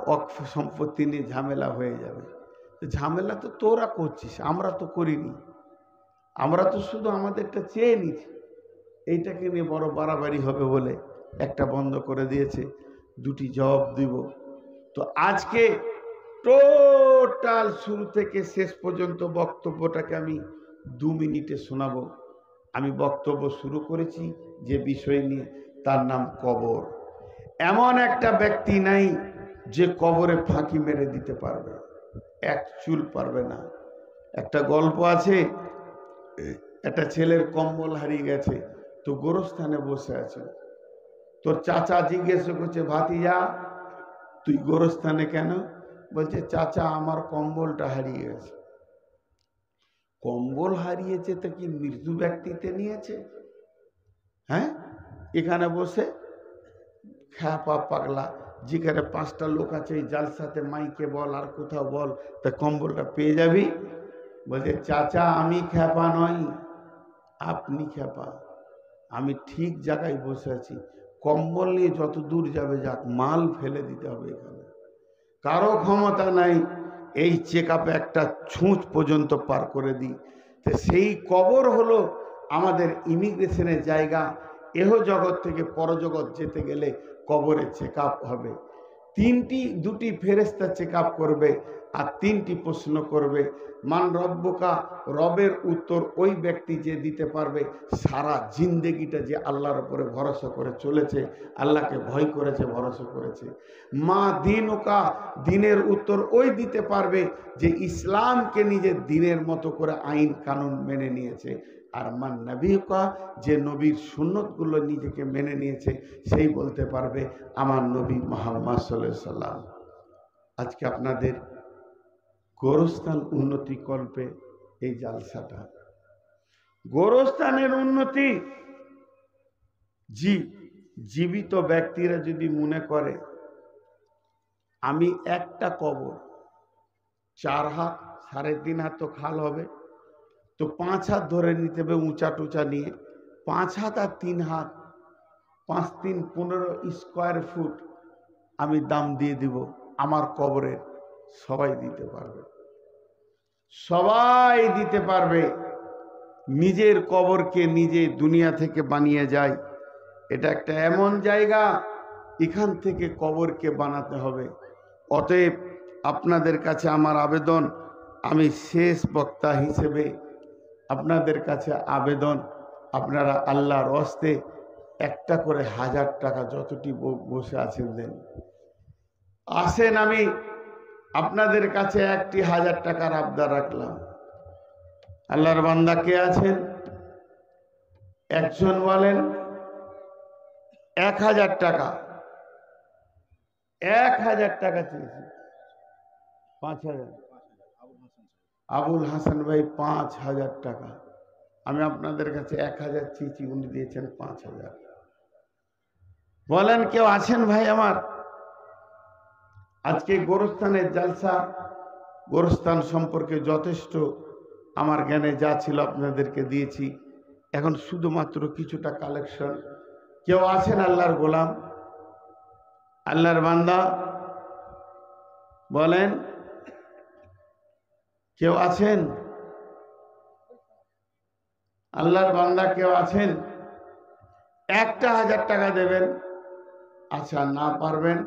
ওয়াকফ সম্পত্তি নিয়ে ঝামেলা হয়ে যাবে। ঝামেলা তো তোরা করছিস, আমরা তো করিনি, আমরা তো শুধু আমাদেরটা চেয়ে নিচ্ছি, এইটাকে নিয়ে বড় বাড়াবাড়ি হবে বলে একটা বন্ধ করে দিয়েছে। 2টি জবাব দিব। তো আজকে টোটাল শুরু থেকে শেষ পর্যন্ত বক্তব্যটাকে আমি 2 মিনিটে শোনাবো। আমি বক্তব্য শুরু করেছি যে বিষয় নিয়ে, তার নাম কবর। এমন একটা ব্যক্তি নাই যে কবরে ফাঁকি মেরে দিতে পারবে, এক চুল পারবে না। একটা গল্প আছে, একটা ছেলের কম্বল হারিয়ে গেছে, তো গোরস্থানে বসে আছে, তোর চাচা জিজ্ঞেস করছে, ভাতিজা তুই গোরস্থানে কেন? বলছে, চাচা আমার কম্বলটা হারিয়ে গেছে। কম্বল হারিয়েছে তো কি মৃত্যু ব্যক্তিতে নিয়েছে? হ্যাঁ, এখানে বসে খ্যাপা পাগলা, যেখানে 5টা লোক আছে এই জালসাতে, মাইকে বল আর কোথাও বল, তা কম্বলটা পেয়ে যাবি। বলছে, চাচা আমি খ্যাপা নই, আপনি খ্যাপা, আমি ঠিক জায়গায় বসে আছি, কম্বল নিয়ে যত দূর যাবে যাক, মাল ফেলে দিতে হবে এখানে, কারো ক্ষমতা নাই এই চেক আপে একটা ছুঁচ পর্যন্ত পার করে দিই। তো সেই কবর হলো আমাদের ইমিগ্রেশনের জায়গা। এহ জগৎ থেকে পরজগৎ যেতে গেলে কবরে চেক আপ হবে। 2টি ফেরেশতা চেক আপ করবে আর 3টি প্রশ্ন করবে। মান রব্বুকা, রবের উত্তর ওই ব্যক্তি যে দিতে পারবে সারা জিন্দেগিটা যে আল্লাহর উপরে ভরসা করে চলেছে, আল্লাহকে ভয় করেছে, ভরসা করেছে। মা দিনুকা, দিনের উত্তর ওই দিতে পারবে যে ইসলামকে নিজের দিনের মতো করে আইন কানুন মেনে নিয়েছে। আর মান নবীকা, যে নবীর সুন্নতগুলো নিজেকে মেনে নিয়েছে, সেই বলতে পারবে আমার নবী মুহাম্মদ সাল্লাল্লাহু আলাইহি সাল্লাম। আজকে আপনাদের গোরস্থান উন্নতি কল্পে এই জালসাটা, গোরস্থানের উন্নতি, জীবিত ব্যক্তিরা যদি মনে করে আমি একটা কবর 4 হাত 3.5 হাত তো খাল হবে, তো 5 হাত ধরে নিতে হবে উঁচা টুচা নিয়ে, 5 হাত আর 3 হাত, 5 3 15 স্কোয়ার ফুট আমি দাম দিয়ে দিব আমার কবরের, সবাই দিতে পারবে, সবাই দিতে পারবে। নিজের কবরকে নিজে দুনিয়া থেকে বানিয়ে যায়। এটা একটা এমন জায়গা, এখান থেকে কবরকে বানাতে হবে। অতএব আপনাদের কাছে আমার আবেদন, আমি শেষ বক্তা হিসেবে আপনাদের কাছে আবেদন, আপনারা আল্লাহর হস্তে একটা করে 1000 টাকা যতটি বসে আছেন দেন। আসেন, আমি আপনাদের কাছে একটি 1000 টাকার আবদার রাখলাম। আল্লাহর বান্দা কে আছেন? একজন বলেন 1000 টাকা। 1000 টাকা চেয়েছি। 5000। আবুল হাসান ভাই 5000 টাকা। আমি আপনাদের কাছে 1000 চেয়েছি, উনি দিয়েছেন 5000। বলেন কেউ আছেন ভাই আমার? আজকে গোরস্থানের জালসা, গোরস্থান সম্পর্কে যথেষ্ট আমার জ্ঞানে যা ছিল আপনাদেরকে দিয়েছি। এখন শুধুমাত্র কিছুটা কালেকশন। কেউ আছেন আল্লাহর গোলাম, আল্লাহর বান্দা? বলেন কেউ আছেন? আল্লাহর বান্দা কেউ আছেন? একটা 1000 টাকা দেবেন। আচ্ছা, না পারবেন